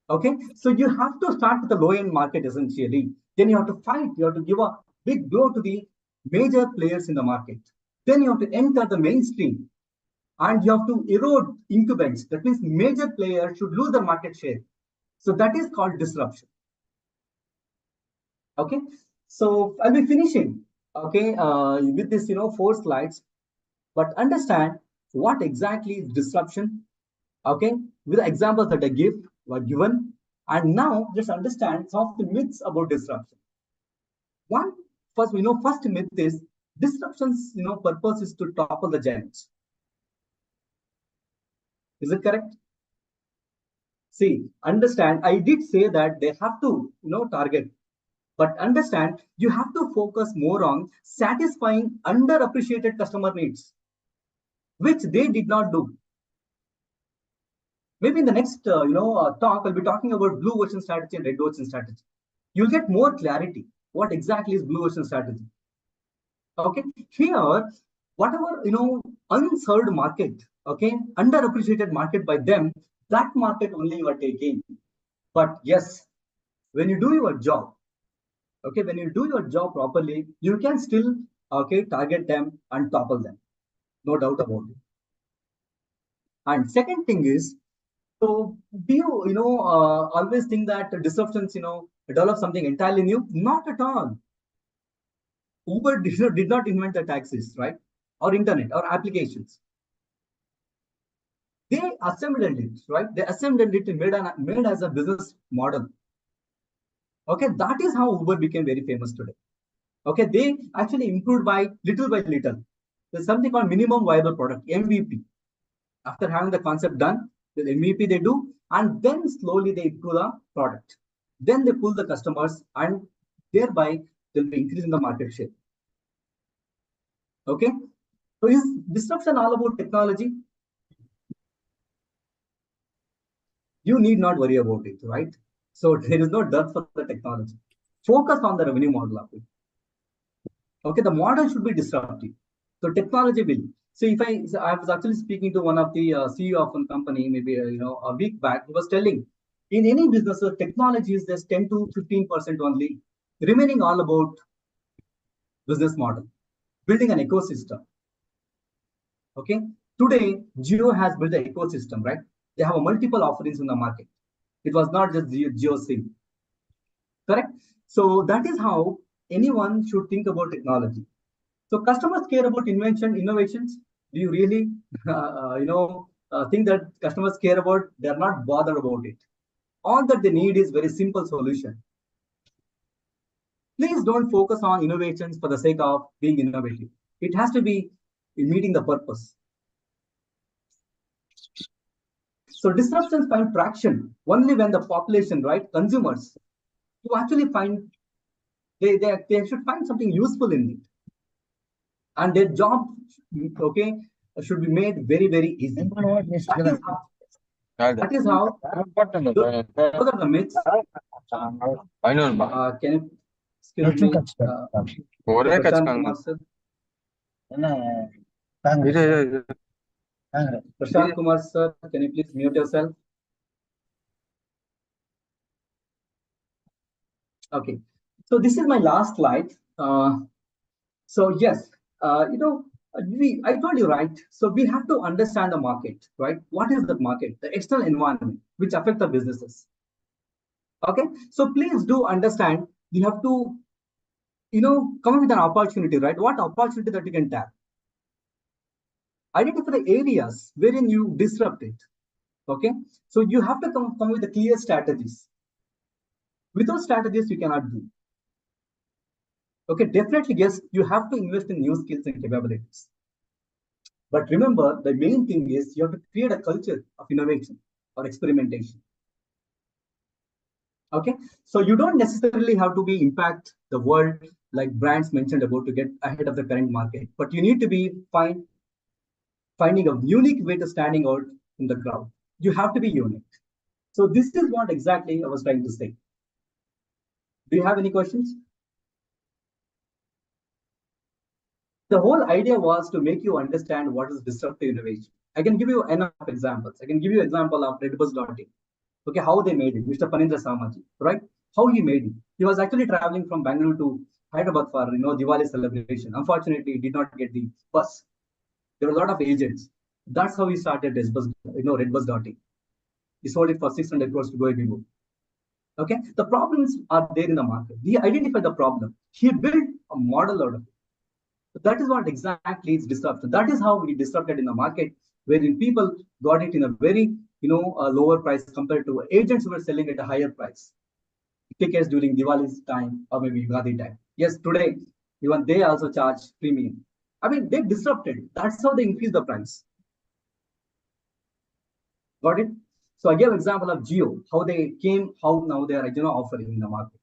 Speaker 3: Okay, so you have to start with the low end market essentially. Then you have to fight, you have to give a big blow to the major players in the market. Then you have to enter the mainstream and you have to erode incumbents. That means major players should lose the market share. So that is called disruption. Okay, so I'll be finishing, okay, with this, 4 slides, but understand what exactly is disruption, okay, with the examples that I give were given, and now just understand some of the myths about disruption. One, first myth is disruption's, purpose is to topple the giants. Is it correct? See, understand, I did say that they have to, target. But understand, you have to focus more on satisfying underappreciated customer needs, which they did not do. Maybe in the next talk, I'll be talking about blue ocean strategy and red ocean strategy. You'll get more clarity. What exactly is blue ocean strategy? Okay, here whatever, unserved market, okay, underappreciated market by them, that market only you are taking. But yes, when you do your job, okay, when you do your job properly, you can still, okay, target them and topple them, no doubt about it. And second thing is, so do you, always think that disruptions, develop something entirely new? Not at all. Uber did not invent the taxis, right? Or internet or applications. They assembled it, right? They assembled it and made as a business model. Okay, that is how Uber became very famous today. Okay, they actually improved by little. There's something called minimum viable product, MVP. After having the concept done, the MVP they do, and then slowly they improve the product. Then they pull the customers, and thereby they'll be increasing the market share. Okay, so is disruption all about technology? You need not worry about it, right? So there is no dearth for the technology. Focus on the revenue model of it. Okay, the model should be disruptive. So technology will. So I was actually speaking to one of the CEO of one company, maybe a week back. He was telling, in any business, technology is just 10 to 15% only, remaining all about business model, building an ecosystem. Okay, today Geo has built an ecosystem, right? They have a multiple offerings in the market. It was not just Geo SIM, correct? So that is how anyone should think about technology. So customers care about innovations. Do you really, think that customers care about? They are not bothered about it. All that they need is very simple solution. Please don't focus on innovations for the sake of being innovative. It has to be meeting the purpose. So disruptions find traction only when the population, right, consumers, who actually find they should find something useful in it, and their job, okay, should be made very easy. That is how those are the myths. Can you excuse me, Mr. Prashant Kumar sir? Prashant Kumar sir, can you please mute yourself? Okay, so this is my last slide. So yes, I told you, right. So we have to understand the market, right? What is the market? The external environment which affect the businesses. Okay, so please do understand. You have to, come up with an opportunity, right? What opportunity that you can tap? Identify the areas wherein you disrupt it. Okay, so you have to come with the clear strategies. Without strategies, you cannot do. Okay, definitely, yes, you have to invest in new skills and capabilities. But remember, the main thing is you have to create a culture of innovation or experimentation. Okay, so you don't necessarily have to be impact the world like brands mentioned about to get ahead of the current market, but you need to be finding a unique way to standing out in the crowd. You have to be unique. So this is what exactly I was trying to say. Do you have any questions? The whole idea was to make you understand what is disruptive innovation. I can give you enough examples. I can give you example of redbus.in. Okay, how they made it, Mr. Panindra Samaji, right? How he made it. He was actually traveling from Bangalore to Hyderabad for Diwali celebration. Unfortunately, he did not get the bus. There were a lot of agents. That's how he started redbus.in. He sold it for 600 crores to go Vivo. Okay, the problems are there in the market. He identified the problem. He built a model out of it. So that is what exactly is disruption. That is how we disrupted in the market, wherein people got it in a very, a lower price compared to agents who were selling at a higher price. Tickets during Diwali's time or maybe Ugadi time. Yes, today, even they also charge premium. I mean, they disrupted. That's how they increase the price. Got it? So I gave example of Geo, how they came, how now they are offering in the market.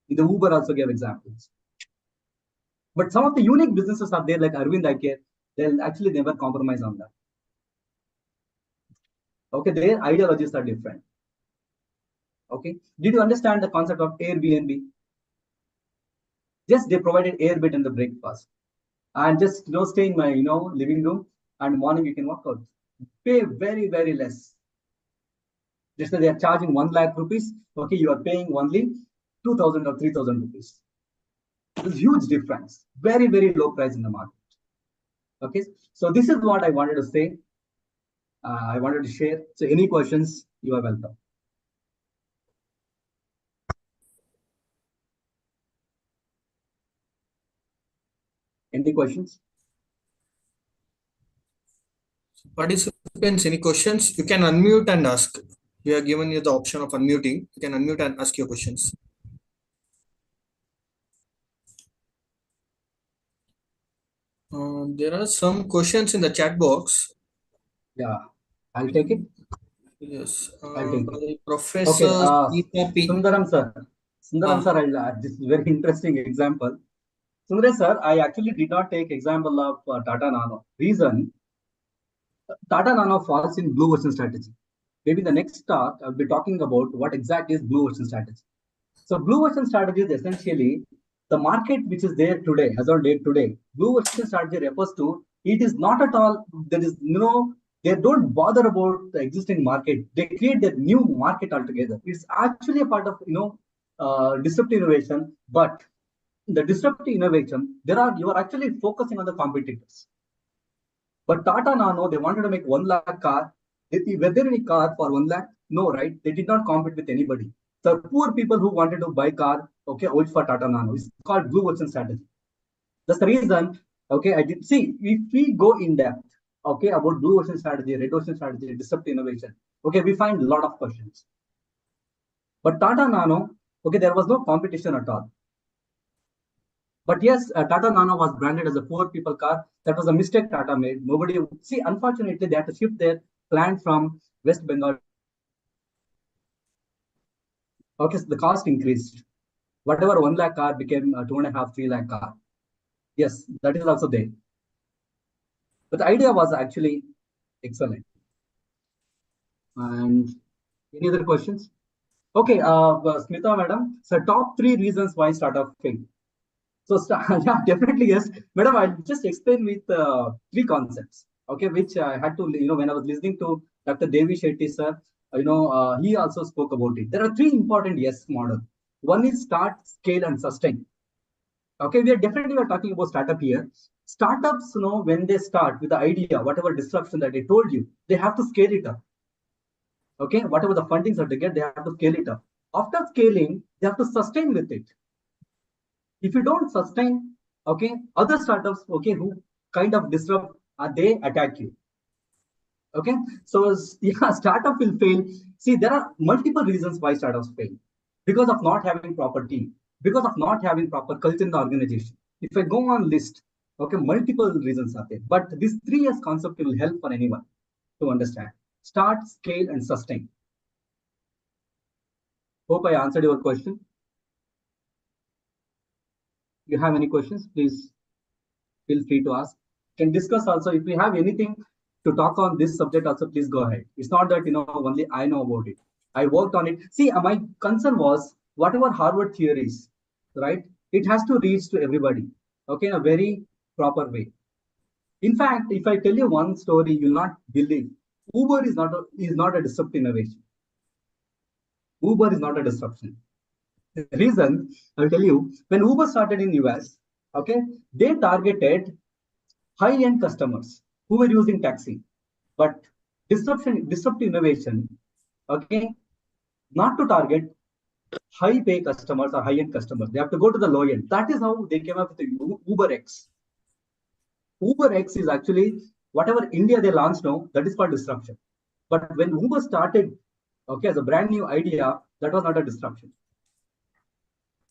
Speaker 3: The Uber also gave examples. But some of the unique businesses are there, like Arvind Eye Care, they'll actually never compromise on that. Okay, their ideologies are different. Okay, did you understand the concept of Airbnb? Yes, they provided airbed and the breakfast. and just stay in my living room, and morning you can work out. Pay very, very less. Just that they are charging 1 lakh rupees. Okay, you are paying only 2,000 or 3,000 rupees. There's huge difference. Very, very low price in the market. Okay, so this is what I wanted to say. I wanted to share. So any questions, you are welcome. Any questions?
Speaker 4: Participants, any questions? You can unmute and ask. We are given you the option of unmuting. You can unmute and ask your questions. There are some questions in the chat box.
Speaker 3: Yeah, I'll take it.
Speaker 4: Yes.
Speaker 3: I'll take it.
Speaker 4: By
Speaker 3: Okay,
Speaker 4: Professor Geeta P.
Speaker 3: Sundaram sir. Sundaram sir, this is very interesting example. Sundaram sir, I actually did not take example of Tata Nano. Reason, Tata Nano falls in blue ocean strategy. Maybe the next talk, I'll be talking about what exactly is blue ocean strategy. So blue ocean strategy is essentially the market which is there today, as on date today. Blue ocean strategy refers to it is not at all, there is they don't bother about the existing market. They create the new market altogether. It's actually a part of disruptive innovation, but the disruptive innovation, you are actually focusing on the competitors. But Tata Nano, they wanted to make 1 lakh car. Were there any car for 1 lakh? No, right? They did not compete with anybody. So poor people who wanted to buy car, okay, wait for Tata Nano. It's called blue ocean strategy. That's the reason, okay, I did see if we go in depth, okay, about blue ocean strategy, red ocean strategy, disruptive innovation, okay, we find a lot of questions. But Tata Nano, okay, there was no competition at all. But yes, Tata Nano was branded as a poor people car. That was a mistake Tata made. Nobody see. Unfortunately, they had to shift their plant from West Bengal. Okay, so the cost increased. Whatever 1 lakh car became a 2.5, 3 lakh car. Yes, that is also there. But the idea was actually excellent. And any other questions? Okay, Smita madam. So top 3 reasons why startup fail. So yeah, definitely yes, madam. I'll just explain with 3 concepts. Okay, which I had to when I was listening to Dr. Devi Shetty sir, he also spoke about it. There are 3 important yes model. One is start, scale, and sustain. Okay, we are definitely talking about startup here. Startups, when they start with the idea, whatever disruption that I told you, they have to scale it up. Okay, whatever the fundings that they get, they have to scale it up. After scaling, they have to sustain with it. If you don't sustain, okay, other startups, okay, who kind of disrupt, they attack you. Okay, so yeah, startup will fail. See, there are multiple reasons why startups fail. Because of not having proper team, because of not having proper culture in the organization. If I go on list, okay, multiple reasons are there. But this 3 years concept will help for anyone to understand. Start, scale, and sustain. Hope I answered your question. You have any questions, please feel free to ask. Can discuss also. If you have anything to talk on this subject also, please go ahead. It's not that only I know about it. I worked on it. See, my concern was whatever Harvard theories, right? It has to reach to everybody, okay, in a very proper way. In fact, if I tell you one story, you'll not believe. Uber is not a disruptive innovation. Uber is not a disruption. The reason I'll tell you, when Uber started in US, okay, they targeted high-end customers who were using taxi. But disruptive innovation, okay, not to target high pay customers or high end customers. They have to go to the low end. That is how they came up with the Uber X. Uber X is actually whatever India they launched now, that is called disruption. But when Uber started, okay, as a brand new idea, that was not a disruption.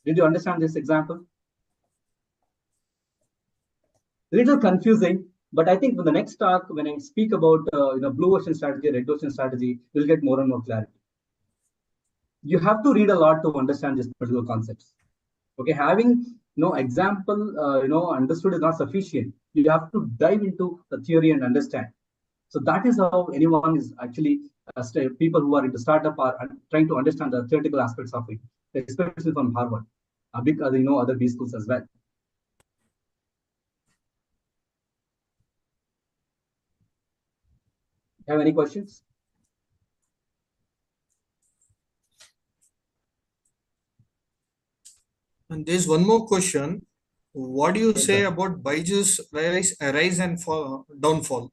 Speaker 3: Did you understand this example? A little confusing, but I think for the next talk, when I speak about blue ocean strategy, red ocean strategy, you'll get more and more clarity. You have to read a lot to understand these particular concepts. Okay, having no example, understood is not sufficient. You have to dive into the theory and understand. So that is how anyone is actually people who are into startup are trying to understand the theoretical aspects of it, especially from Harvard, other B schools as well. Have any questions?
Speaker 4: And there's one more question. What do you
Speaker 3: Yes,
Speaker 4: say
Speaker 3: sir.
Speaker 4: about Byju's rise and downfall?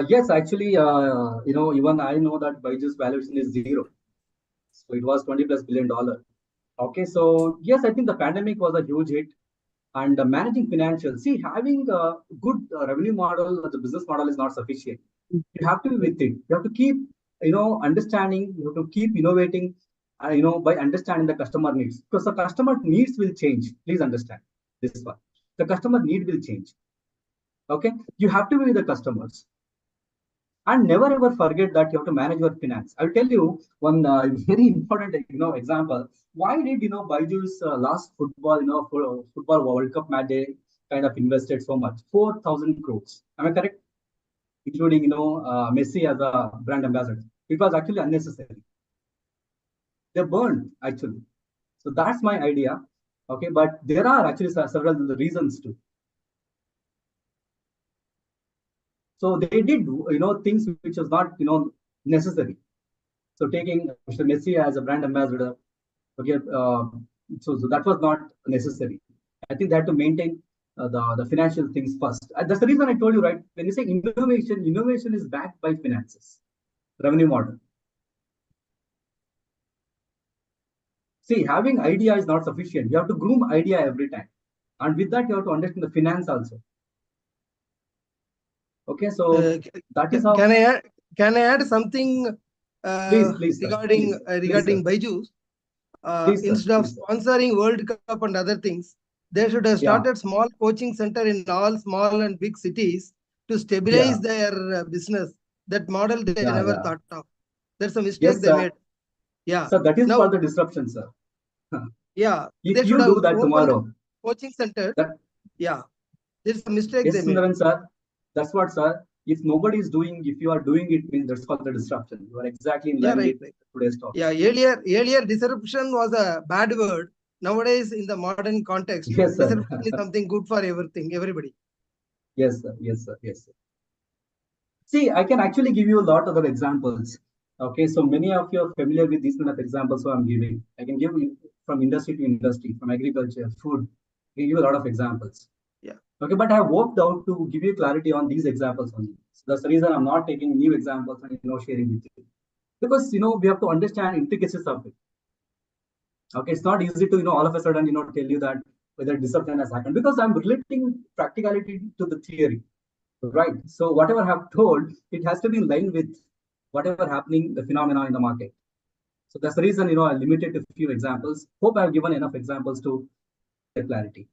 Speaker 3: Yes, actually, even I know that Byju's valuation is zero. So it was 20 plus billion dollar. Okay, so yes, I think the pandemic was a huge hit. And managing financials, see, having a good revenue model, the business model is not sufficient. You have to be with it. You have to keep, understanding. You have to keep innovating, by understanding the customer needs, because the customer needs will change. Please understand this one. The customer need will change. Okay, you have to be with the customers, and never ever forget that you have to manage your finance. I'll tell you one very important, example. Why did Byju's last football, football World Cup match they kind of invested so much, 4,000 crores? Am I correct? Including Messi as a brand ambassador. It was actually unnecessary. They burned actually. So that's my idea. Okay, but there are actually several reasons too. So they did, things which was not, necessary. So taking Mr. Messi as a brand ambassador, okay, so that was not necessary. I think they had to maintain the financial things first. That's the reason I told you, right? When you say innovation, innovation is backed by finances, revenue model. See, having idea is not sufficient. You have to groom idea every time, and with that, you have to understand the finance also. Okay, so that is how.
Speaker 5: Can I add something
Speaker 3: Please, sir.
Speaker 5: regarding
Speaker 3: Please, sir.
Speaker 5: Byju's?
Speaker 3: Please, sir.
Speaker 5: Instead of
Speaker 3: Please, sir.
Speaker 5: sponsoring World Cup and other things, they should have
Speaker 3: Yeah,
Speaker 5: started small coaching center in all small and big cities to
Speaker 3: yeah,
Speaker 5: stabilize their business. That model they never
Speaker 3: yeah.
Speaker 5: thought of. That's a mistake
Speaker 3: Yes,
Speaker 5: they
Speaker 3: sir.
Speaker 5: made. Yeah.
Speaker 3: So that is
Speaker 5: Now,
Speaker 3: called the disruption, sir.
Speaker 5: yeah,
Speaker 3: If
Speaker 5: they should
Speaker 3: you
Speaker 5: have
Speaker 3: do that
Speaker 5: opened
Speaker 3: tomorrow,
Speaker 5: coaching centers.
Speaker 3: that
Speaker 5: Yeah, there's a mistake they
Speaker 3: yes,
Speaker 5: made.
Speaker 3: Sundaran, sir. That's what, sir. If nobody is doing, if you are doing it, means that's called the disruption. You are exactly in
Speaker 5: Yeah,
Speaker 3: line
Speaker 5: right,
Speaker 3: with
Speaker 5: right.
Speaker 3: today's talk.
Speaker 5: Yeah, earlier disruption was a bad word. Nowadays, in the modern context,
Speaker 3: Yes, sir.
Speaker 5: disruption is something good for everybody.
Speaker 3: Yes, sir. Yes, sir. Yes, sir. See, I can actually give you a lot of other examples. Okay, so many of you are familiar with these kind of examples, so I'm giving. I can give you from industry to industry, from agriculture, food. I can give you a lot of examples.
Speaker 5: Yeah.
Speaker 3: Okay, but I have worked out to give you clarity on these examples only. So that's the reason I'm not taking new examples and sharing with you, because we have to understand intricacies of it. Okay, it's not easy to all of a sudden tell you that whether disruption has happened, because I'm relating practicality to the theory. Right. So whatever I have told, it has to be in line with whatever happening, the phenomena in the market. So that's the reason, I limited to a few examples. Hope I've given enough examples to get clarity.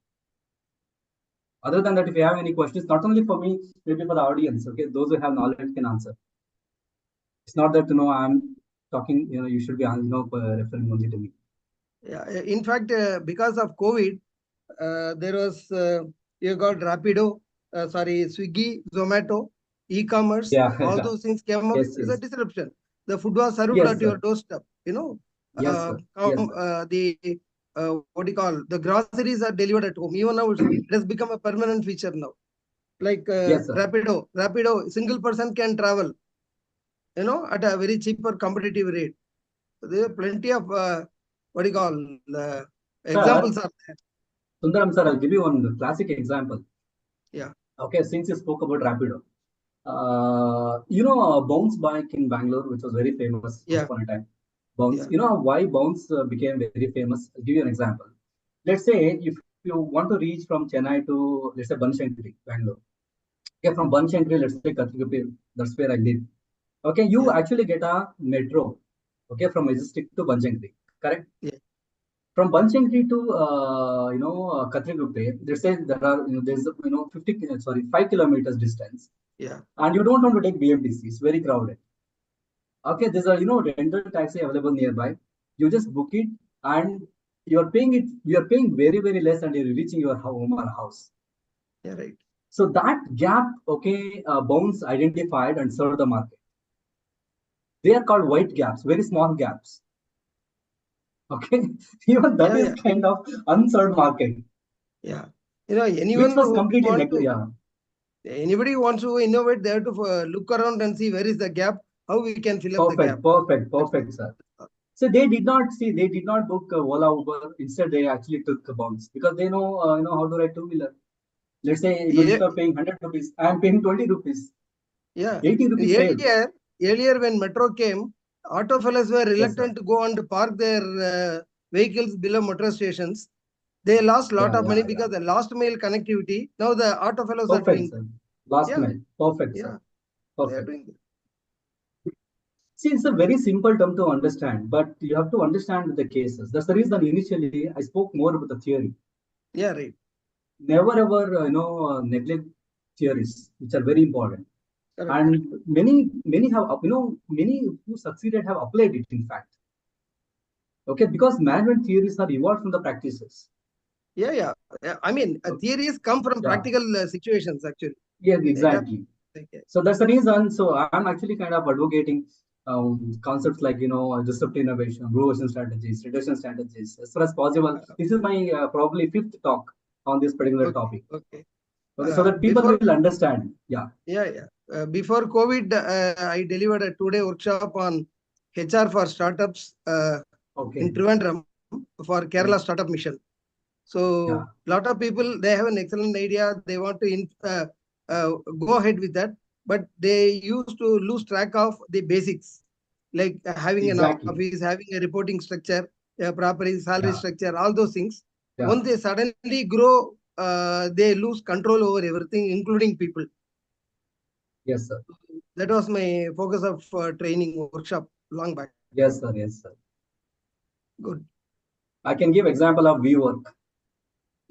Speaker 3: Other than that, if you have any questions, not only for me, maybe for the audience, okay, those who have knowledge can answer. It's not that, I'm talking, you should be, referring only to me.
Speaker 5: Yeah. In fact, because of COVID, there was you got Rapido, Swiggy, Zomato, e-commerce,
Speaker 3: Yeah,
Speaker 5: all
Speaker 3: yeah.
Speaker 5: those things came up
Speaker 3: Yes,
Speaker 5: as a
Speaker 3: yes.
Speaker 5: disruption. The food was served
Speaker 3: Yes,
Speaker 5: at your
Speaker 3: sir.
Speaker 5: doorstep.
Speaker 3: Yes, sir. Yes, sir.
Speaker 5: The what do you call, the groceries are delivered at home. Even now, it has become a permanent feature now. Like
Speaker 3: Yes, sir.
Speaker 5: Rapido, single person can travel, at a very cheaper competitive rate. There are plenty of what do you call
Speaker 3: Sir,
Speaker 5: examples are there.
Speaker 3: Sundaram, sir, I'll give you one classic example.
Speaker 5: Yeah.
Speaker 3: Okay, since you spoke about Rapido. Bounce Bike in Bangalore, which was very famous once
Speaker 5: Yeah.
Speaker 3: upon a time. Bounce,
Speaker 5: Yeah.
Speaker 3: Why Bounce became very famous? I'll give you an example. Let's say if you want to reach from Chennai to, let's say, Banashankari, Bangalore. Okay, from Banashankari, let's say Kathikapur, that's where I live. Okay, you
Speaker 5: Yeah.
Speaker 3: actually get a metro, okay, from Majestic to Banashankari, correct?
Speaker 5: Yeah.
Speaker 3: From Banashankari to, Kathikapur, let's say there's, 5 kilometers distance.
Speaker 5: Yeah.
Speaker 3: And you don't want to take BMTC, it's very crowded. Okay, there's a rental taxi available nearby. You just book it, and you are paying very, very less, and you're reaching your home or house.
Speaker 5: Yeah. Right.
Speaker 3: So that gap, okay, Bounce identified and served the market. They are called white gaps, very small gaps. Okay, even that
Speaker 5: Yeah.
Speaker 3: is
Speaker 5: Yeah.
Speaker 3: kind of unserved market,
Speaker 5: Yeah.
Speaker 3: which
Speaker 5: Anyone
Speaker 3: was
Speaker 5: who
Speaker 3: completely
Speaker 5: want to,
Speaker 3: yeah.
Speaker 5: Anybody who wants to innovate, they have to look around and see where is the gap, how we can fill up the gap.
Speaker 3: Perfect, sir. So they did not see, they did not book Ola Uber. Instead, they actually took a bounce because they know, how to ride two-wheeler. Let's say,
Speaker 5: Yeah,
Speaker 3: instead of paying 100 rupees, I am paying 20 rupees.
Speaker 5: yeah.
Speaker 3: 80 rupees saved.
Speaker 5: Earlier when metro came, auto fellows were
Speaker 3: Yes,
Speaker 5: reluctant to go and park their vehicles below metro stations. They lost a lot of money because the last mile connectivity. Now the auto fellows are
Speaker 3: Perfect,
Speaker 5: doing.
Speaker 3: sir. Last
Speaker 5: Yeah,
Speaker 3: mile. Perfect,
Speaker 5: yeah,
Speaker 3: sir.
Speaker 5: they are
Speaker 3: Perfect.
Speaker 5: doing.
Speaker 3: See, it's a very simple term to understand, but you have to understand the cases. That's the reason initially I spoke more about the theory.
Speaker 5: Yeah, right.
Speaker 3: Never ever, neglect theories, which are very important.
Speaker 5: Correct.
Speaker 3: And many have, many who succeeded have applied it, in fact. Okay, because management theories are evolved from the practices.
Speaker 5: Yeah. I mean, theories come from
Speaker 3: Yeah.
Speaker 5: practical situations actually.
Speaker 3: Yeah, exactly.
Speaker 5: Okay.
Speaker 3: So that's the reason. So I'm actually kind of advocating concepts like, disruptive innovation, blue ocean strategies, reduction strategies, as far as possible. This is my probably fifth talk on this particular topic.
Speaker 5: Okay.
Speaker 3: Okay, so that people
Speaker 5: Before,
Speaker 3: will understand. Yeah.
Speaker 5: Before COVID, I delivered a 2-day workshop on HR for startups
Speaker 3: Okay.
Speaker 5: in Trivandrum for Kerala Startup Mission. So lot of people, they have an excellent idea. They want to go ahead with that, but they used to lose track of the basics, like having an office, having a reporting structure, a proper salary structure, all those things. Once they suddenly grow, they lose control over everything, including people.
Speaker 3: Yes, sir.
Speaker 5: That was my focus of training workshop long back.
Speaker 3: Yes, sir. Yes, sir.
Speaker 5: Good.
Speaker 3: I can give example of WeWork.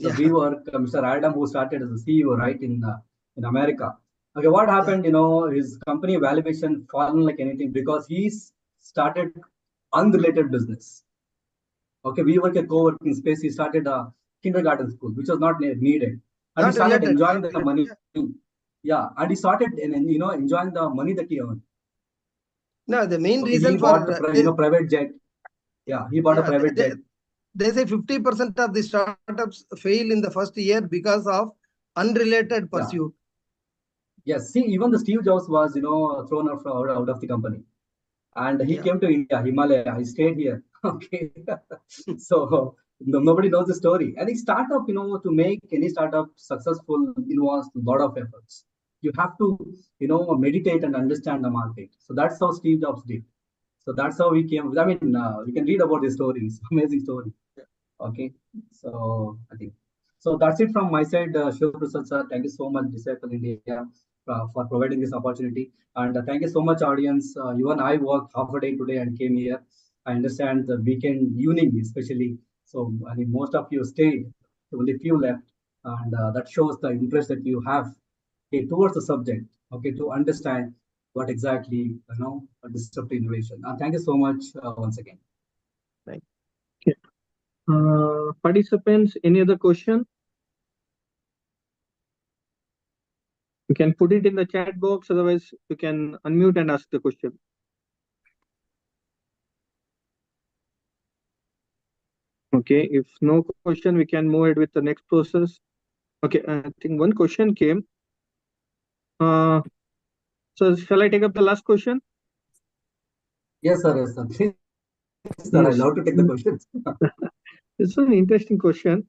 Speaker 3: So WeWork, Mr. Adam, who started as a CEO, right, in America. Okay, what happened? His company valuation fallen like anything because he's started unrelated business. Okay, we work a co-working space. He started a kindergarten school, which was not needed, and he started enjoying the money. Yeah, and he started, enjoying the money that he earned.
Speaker 5: No, the main
Speaker 3: Okay,
Speaker 5: reason
Speaker 3: he
Speaker 5: for
Speaker 3: bought, private jet. Yeah, he bought a private jet.
Speaker 5: They say 50% of the startups fail in the first year because of unrelated pursuit.
Speaker 3: Yes, see, even the Steve Jobs was, thrown out of the company. And he came to India, Himalaya. He stayed here. Okay. So nobody knows the story. Any startup, to make any startup successful involves a lot of efforts. You have to, meditate and understand the market. So that's how Steve Jobs did. So that's how we came. I mean, you can read about this story. It's amazing story. Okay. So I think so. That's it from my side, Shiv Prasad sir. Thank you so much, Disciple India, for providing this opportunity. And thank you so much, audience. Even I worked half a day today and came here. I understand the weekend evening, especially. So I think most of you stayed. Only few left, and that shows the interest that you have, okay, towards the subject. Okay, to understand what exactly disruptive innovation. Thank you so much once again.
Speaker 5: Thank
Speaker 1: you. Participants, any other question? You can put it in the chat box, otherwise you can unmute and ask the question. Okay, if no question, we can move ahead with the next process. Okay, I think one question came. So shall I take up the last question?
Speaker 3: Yes, sir. Yes, sir. Please, sir, I love to take the questions.
Speaker 1: This is an interesting question.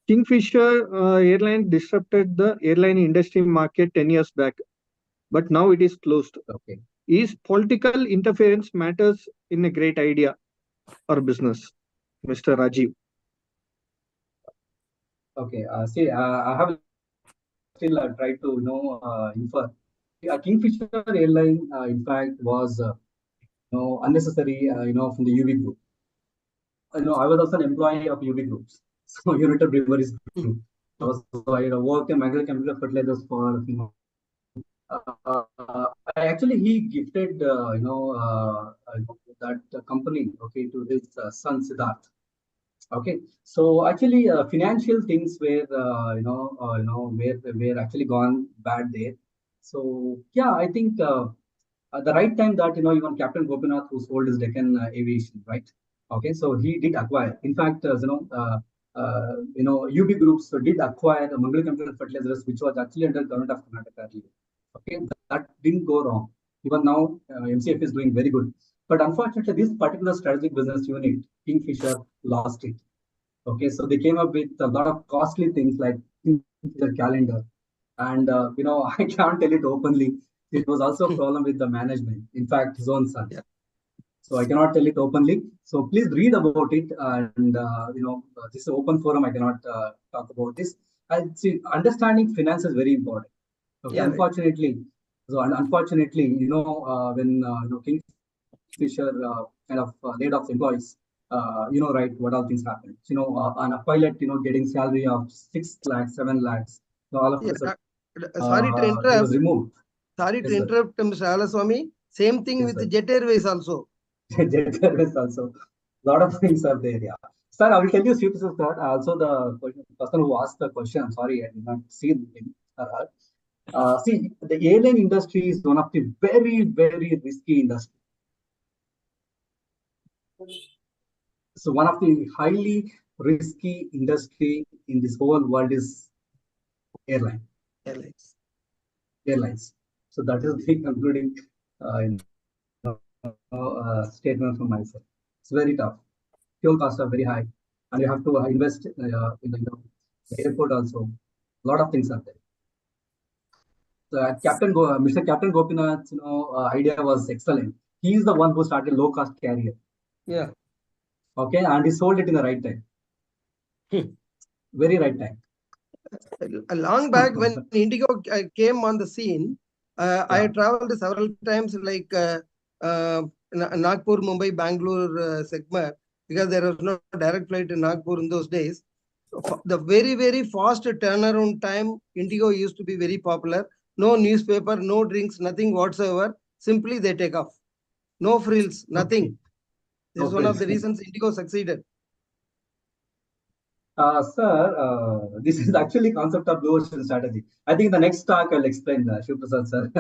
Speaker 1: Kingfisher Airline disrupted the airline industry market 10 years back, but now it is closed.
Speaker 3: Okay.
Speaker 1: Is political interference matters in a great idea or business, Mr. Rajiv?
Speaker 3: Okay. See, I have still tried to infer. Kingfisher Airline, in fact, was unnecessary. From the UV group. I was also an employee of UV groups, so United Breweries Group. I worked in Magna Chemical Fertilizers for a few months. Actually, he gifted that company, okay, to his son Siddharth. Okay, so actually, financial things were were actually gone bad there. So yeah, I think at the right time that even Captain Gopinath, who sold his Deccan Aviation, right? Okay, so he did acquire. In fact, UB Groups did acquire Mangal Chemical Fertilizers, which was actually under government of Karnataka earlier. Okay, that didn't go wrong. Even now, MCF is doing very good. But unfortunately, this particular strategic business unit, Kingfisher, lost it. Okay, so they came up with a lot of costly things like Kingfisher calendar. And, I can't tell it openly. It was also a problem with the management. In fact, his own son.
Speaker 5: Yeah.
Speaker 3: So I cannot tell it openly. So please read about it. And, this is an open forum. I cannot talk about this. I see understanding finance is very important. Okay,
Speaker 5: Yeah, right.
Speaker 3: unfortunately, when Kingfisher kind of laid off employees, right, what all things happened. On a pilot, getting salary of 6 lakhs, 7 lakhs, so all of
Speaker 5: Yeah,
Speaker 3: a sudden,
Speaker 5: sorry to
Speaker 3: he
Speaker 5: interrupt.
Speaker 3: was removed.
Speaker 5: Sorry to
Speaker 3: Yes, sir.
Speaker 5: interrupt, Mr. Alaswamy. Same thing
Speaker 3: Yes,
Speaker 5: with
Speaker 3: sir.
Speaker 5: Jet Airways also.
Speaker 3: Jet Airways also. A lot of things are there, yeah. Sir, I will tell you, sir, also the person who asked the question, I'm sorry, I did not see him or her. See, the airline industry is one of the very, very risky industry. So one of the highly risky industry in this whole world is
Speaker 5: Airlines.
Speaker 3: airlines. So that is the concluding statement from myself. It's very tough. Fuel costs are very high, and you have to invest in the airport also. A lot of things are there. So Mr. Captain Gopinath's idea was excellent. He is the one who started low cost carrier.
Speaker 5: Yeah.
Speaker 3: Okay, and he sold it in the right time. Very right time.
Speaker 5: Long back when Indigo came on the scene, I
Speaker 3: Yeah.
Speaker 5: traveled several times, like Nagpur, Mumbai, Bangalore segment, because there was no direct flight to Nagpur in those days. The very, very fast turnaround time, Indigo used to be very popular. No newspaper, no drinks, nothing whatsoever. Simply they take off. No frills, nothing.
Speaker 3: Okay.
Speaker 5: This is one of the reasons Indigo succeeded.
Speaker 3: Sir, this is actually concept of blue ocean strategy. I think in the next talk I'll explain, Shiv Prasad sir.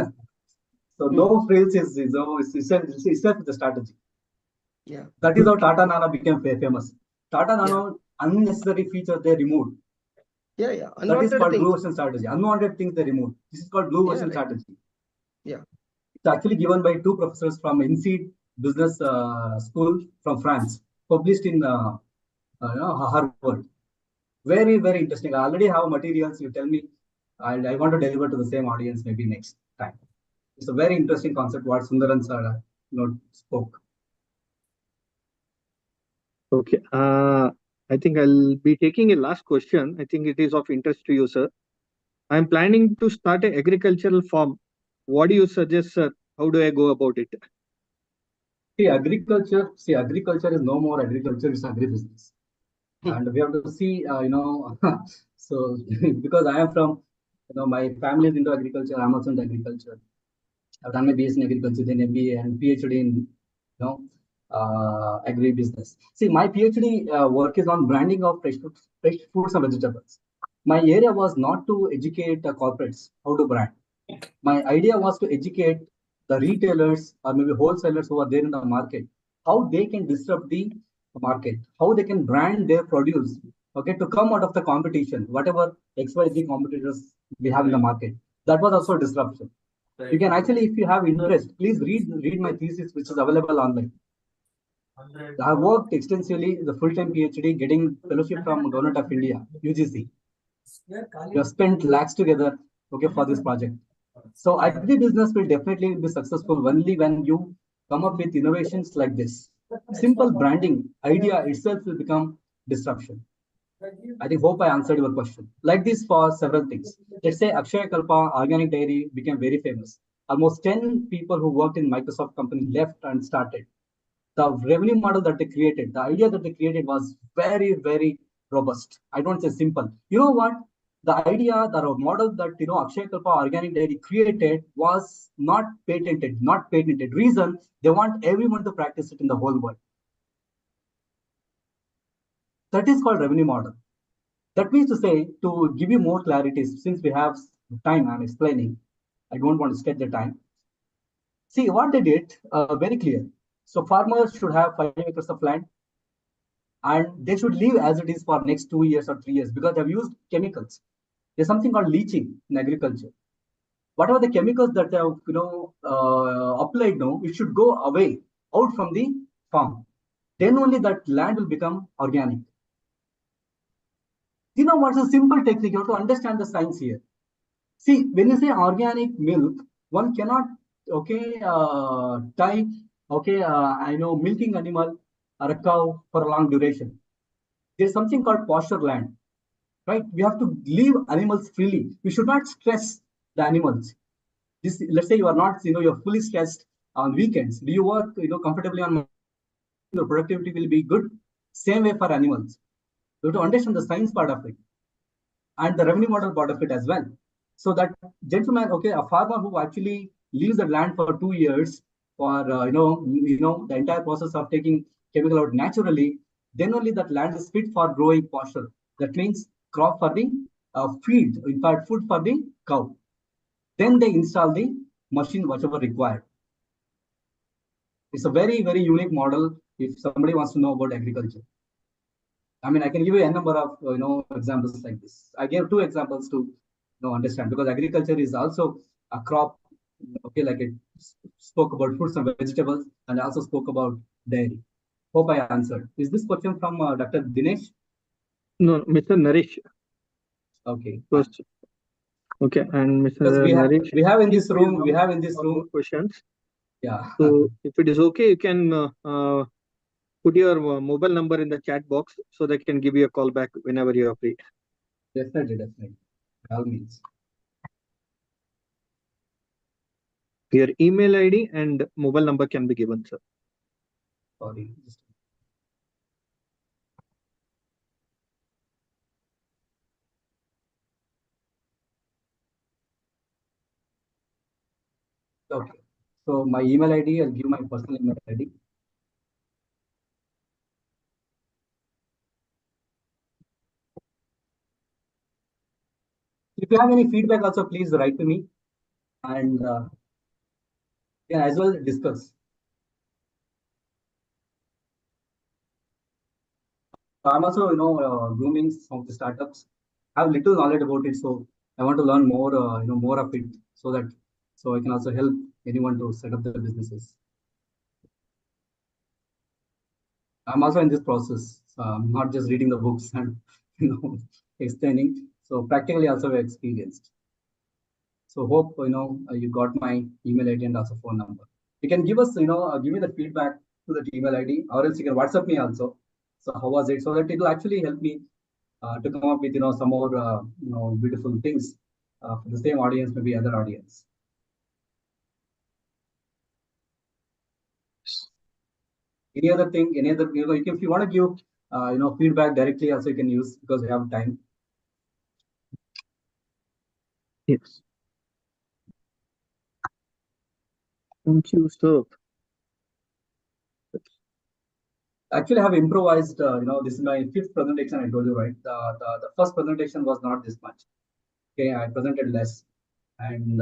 Speaker 3: So no frills is itself the strategy.
Speaker 5: Yeah.
Speaker 3: That is how Tata Nano became famous. Tata Nano unnecessary features they removed.
Speaker 5: Yeah, yeah.
Speaker 3: That is
Speaker 5: Unwanted
Speaker 3: called blue
Speaker 5: things.
Speaker 3: ocean strategy. Unwanted things they removed. This is called blue
Speaker 5: Yeah,
Speaker 3: ocean
Speaker 5: right.
Speaker 3: strategy.
Speaker 5: Yeah.
Speaker 3: It's actually given by two professors from INSEAD Business School from France, published in Harvard. Very, very interesting. I already have materials. You tell me, and I want to deliver to the same audience maybe next time. It's a very interesting concept what Sundaran sir spoke.
Speaker 1: Okay. I think I'll be taking a last question. I think it is of interest to you, sir. I'm planning to start an agricultural farm. What do you suggest, sir? How do I go about it?
Speaker 3: Agriculture is no more agriculture, it's agribusiness. And we have to see, so because I am from, my family is into agriculture, I'm also into agriculture. I've done my BS in agriculture, then MBA and PhD in, agribusiness. See, my PhD work is on branding of fresh fruits and vegetables. My area was not to educate corporates how to brand. My idea was to educate the retailers or maybe wholesalers who are there in the market, how they can disrupt the market, how they can brand their produce, okay, to come out of the competition, whatever XYZ competitors we have in the market. That was also a disruption. You can actually, if you have interest, please read my thesis, which is available online. I have worked extensively the full-time PhD, getting fellowship from Government of India, UGC. We have spent lakhs together, okay, for this project. So agribusiness will definitely be successful only when you come up with innovations like this. Simple branding idea itself will become disruption. Hope I answered your question. Like this for several things. Let's say Akshaya Kalpa organic dairy became very famous. Almost 10 people who worked in Microsoft company left and started. The revenue model that they created, the idea that they created was very, very robust. I don't say simple. You know what? The idea, the model that Akshaya Kalpa organic dairy created was not patented, not patented. Reason, they want everyone to practice it in the whole world. That is called revenue model. That means to say, to give you more clarity, since we have time, I'm explaining. I don't want to stretch the time. See what they did, very clear. So farmers should have 5 acres of land. and they should leave as it is for next 2 years or 3 years because they've used chemicals. There's something called leaching in agriculture. Whatever the chemicals that they have applied now, it should go away out from the farm. Then only that land will become organic. You know what's a simple technique? You have to understand the science here. See, when you say organic milk, one cannot tie I know milking animal or a cow for a long duration. There's something called pasture land, right? We have to leave animals freely. We should not stress the animals. This, let's say you are not, you're fully stressed on weekends. Do you work, comfortably on your productivity will be good? Same way for animals. You have to understand the science part of it and the revenue model part of it as well. So that gentleman, a farmer who actually leaves the land for 2 years for the entire process of taking chemical out naturally, then only that land is fit for growing pasture. That means crop for the feed, in fact, food for the cow. Then they install the machine, whatever required. It's a very, very unique model if somebody wants to know about agriculture. I mean, I can give you a number of examples like this. I gave 2 examples to understand because agriculture is also a crop. Okay, like it spoke about fruits and vegetables, and also spoke about dairy. Hope I answered. Is this question from Dr. Dinesh?
Speaker 1: No, Mr. Naresh.
Speaker 3: Okay.
Speaker 1: First. Okay, and Mr.
Speaker 3: Because
Speaker 1: Naresh,
Speaker 3: we have in this room
Speaker 1: more questions.
Speaker 3: Yeah.
Speaker 1: So if it is okay, you can put your mobile number in the chat box so they can give you a call back whenever you are free.
Speaker 3: Definitely. By all means.
Speaker 1: Your email ID and mobile number can be given, sir.
Speaker 3: Sorry. Okay. So my email ID, I'll give my personal email ID. If you have any feedback, also please write to me, and can as well discuss. I'm also, grooming some of the startups. I have little knowledge about it, so I want to learn more, more of it, so I can also help anyone to set up their businesses. I'm also in this process. So I'm not just reading the books and explaining. So practically also experienced. So hope you got my email ID and also phone number. You can give us, give me the feedback to the email ID, or else you can WhatsApp me also. So how was it? So that it will actually help me to come up with some more beautiful things for the same audience, maybe other audience. Any other thing? Any other? If you want to give feedback directly, also you can use because we have time.
Speaker 1: Yes. Thank you, sir.
Speaker 3: Actually, I have improvised. This is my 5th presentation. I told you, right? The first presentation was not this much. Okay, I presented less, and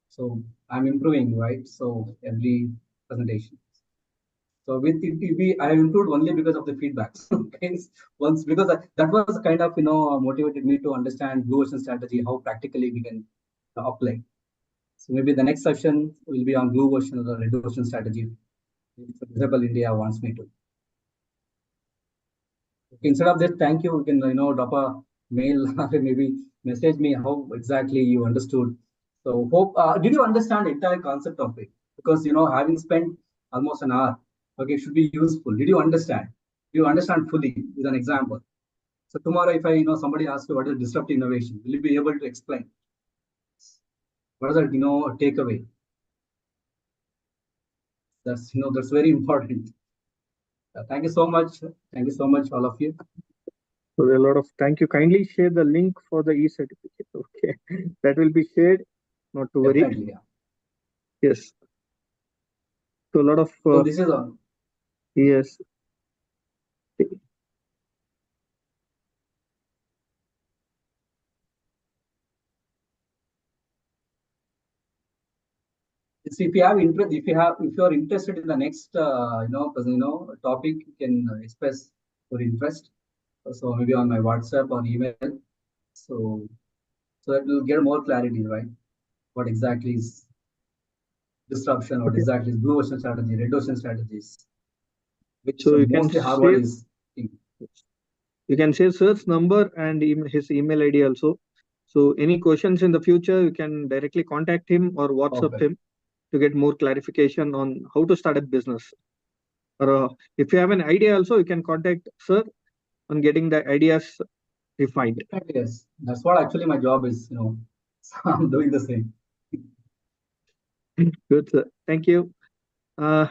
Speaker 3: so I'm improving, right? So every presentation. So with TTP, I have improved only because of the feedbacks. Okay, once because that was kind of motivated me to understand blue ocean strategy, how practically we can apply. So maybe the next session will be on blue ocean or the red ocean strategy. If Visible India wants me to. Instead of this, thank you. You can drop a mail or maybe message me how exactly you understood. So hope did you understand the entire concept of it? Because having spent almost an hour, okay, it should be useful. Did you understand? Do you understand fully with an example? So tomorrow, if I somebody asks you what is disruptive innovation, will you be able to explain? What is that takeaway? That's very important. Thank you so much. Thank you so much, all of you.
Speaker 1: So a lot of thank you. Kindly share the link for the e-certificate. Okay, that will be shared. Not to worry.
Speaker 3: Definitely, yeah.
Speaker 1: Yes. So a lot of.
Speaker 3: So this is on.
Speaker 1: Yes.
Speaker 3: So if you have interest, if you are interested in the next topic, you can express for interest. So maybe on my WhatsApp or email. So that we'll get more clarity, right? What exactly is disruption, what
Speaker 1: Okay.
Speaker 3: exactly is blue ocean strategy, red ocean strategies, which
Speaker 1: So you can
Speaker 3: mostly Harvard
Speaker 1: save
Speaker 3: is.
Speaker 1: sir's number and his email ID also. So any questions in the future, you can directly contact him or WhatsApp
Speaker 3: Perfect.
Speaker 1: him to get more clarification on how to start a business. Or if you have an idea also, you can contact sir on getting the ideas refined.
Speaker 3: Yes, that's what actually my job is, So I'm doing the same.
Speaker 1: Good, sir. Thank you.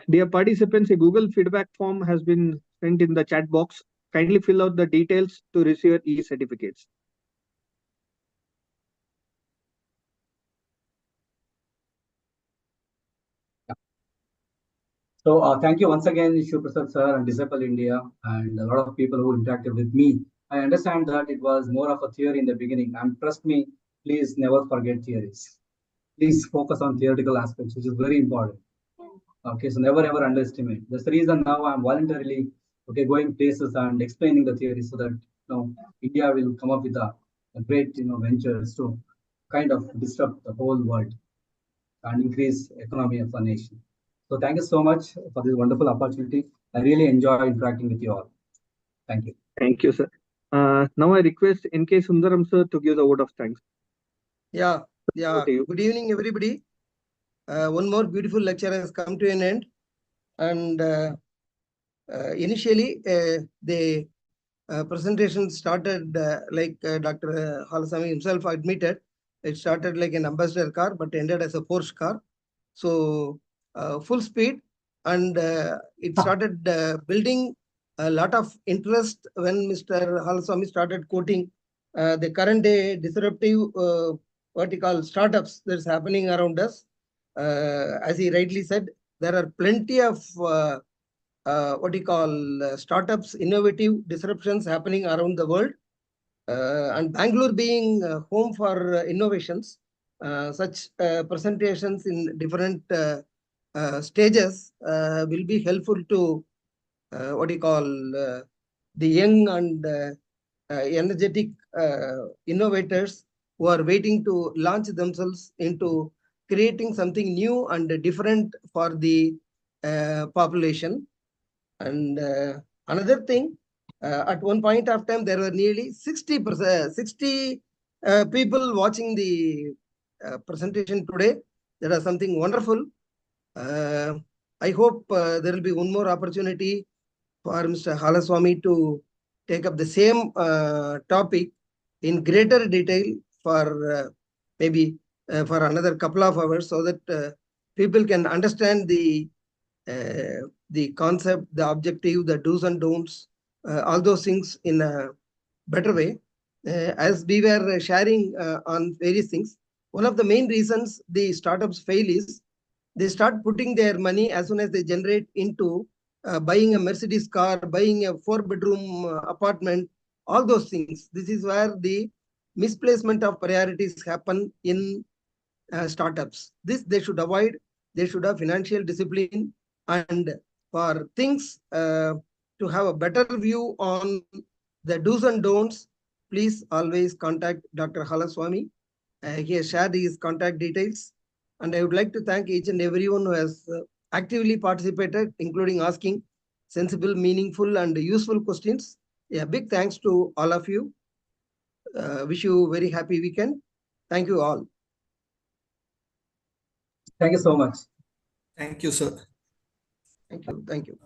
Speaker 1: Dear participants, a Google feedback form has been sent in the chat box. Kindly fill out the details to receive your e-certificates.
Speaker 3: So thank you once again, Shiv Prasad sir and Disciple India and a lot of people who interacted with me. I understand that it was more of a theory in the beginning, and trust me, please never forget theories. Please focus on theoretical aspects, which is very important. Okay, so never ever underestimate. That's the reason now I'm voluntarily going places and explaining the theory so that India will come up with a great ventures to kind of disrupt the whole world and increase economy of the nation. So thank you so much for this wonderful opportunity. I really enjoy interacting with you all. Thank you.
Speaker 1: Thank you, sir. Now I request N.K. Sundaram sir to give the word of thanks.
Speaker 5: Yeah.
Speaker 1: Over to you.
Speaker 5: Good evening, everybody. One more beautiful lecture has come to an end. And initially, the presentation started like Dr. Halasamy himself admitted. It started like an ambassador car, but ended as a Porsche car. So full speed, and it started building a lot of interest when Mr. Halasamy started quoting the current day disruptive what you call startups that's happening around us. As he rightly said, there are plenty of what you call startups, innovative disruptions happening around the world. And Bangalore being home for innovations, such presentations in different stages will be helpful to what you call the young and energetic innovators who are waiting to launch themselves into creating something new and different for the population. And another thing, at one point of time, there were nearly 60 people watching the presentation today. That is something wonderful. I hope there will be one more opportunity for Mr. Halaswamy to take up the same topic in greater detail for maybe for another couple of hours, so that people can understand the concept, the objective, the do's and don'ts, all those things in a better way. As we were sharing on various things, one of the main reasons the startups fail is they start putting their money as soon as they generate into buying a Mercedes car, buying a 4-bedroom apartment, all those things. This is where the misplacement of priorities happen in startups. This they should avoid. They should have financial discipline, and for things to have a better view on the do's and don'ts, please always contact Dr. Halaswamy. He has shared his contact details. And I would like to thank each and everyone who has actively participated, including asking sensible, meaningful, and useful questions. Yeah, big thanks to all of you. Wish you a very happy weekend. Thank you all.
Speaker 3: Thank you so much.
Speaker 4: Thank you, sir.
Speaker 5: Thank you. Thank you.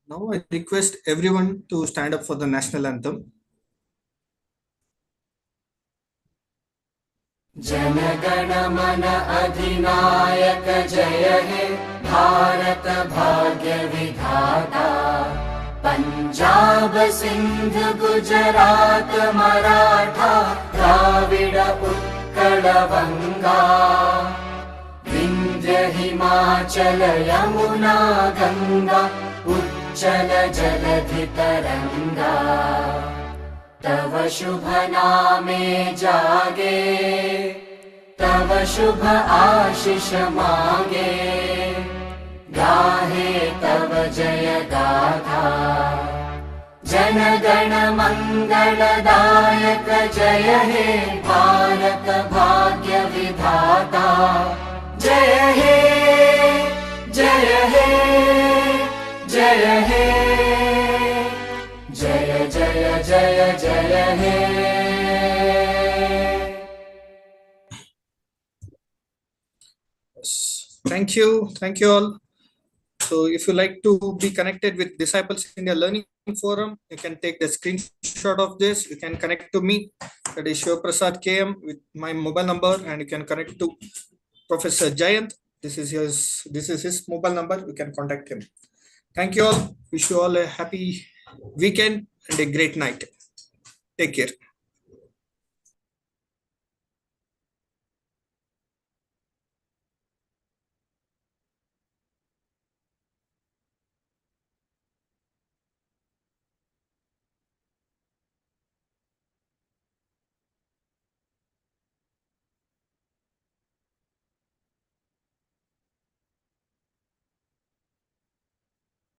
Speaker 4: Now I request everyone to stand up for the national anthem.
Speaker 6: जनगण मन अधिनायक जय हे भारत भाग्य विधाता पंजाब सिंध गुजरात मराठा द्राविड उत्कल बंगा विंध्य हिमाचल यमुना गंगा उच्चल जलधि तरंगा तव शुभ नामे जागे तव शुभ आशीष मांगे गाहे तव जय गाथा जनगण मङ्गलदायक जय हे भारत भाग्य विधाता जय हे जय हे जय हे जय जय जय जय हे
Speaker 4: Thank you all. So if you like to be connected with Disciples India Learning Forum, you can take the screenshot of this. You can connect to me, that is Shiv Prasad KM, with my mobile number, and you can connect to Professor Jayant. This is his mobile number. You can contact him. Thank you all. Wish you all a happy weekend and a great night. Take care.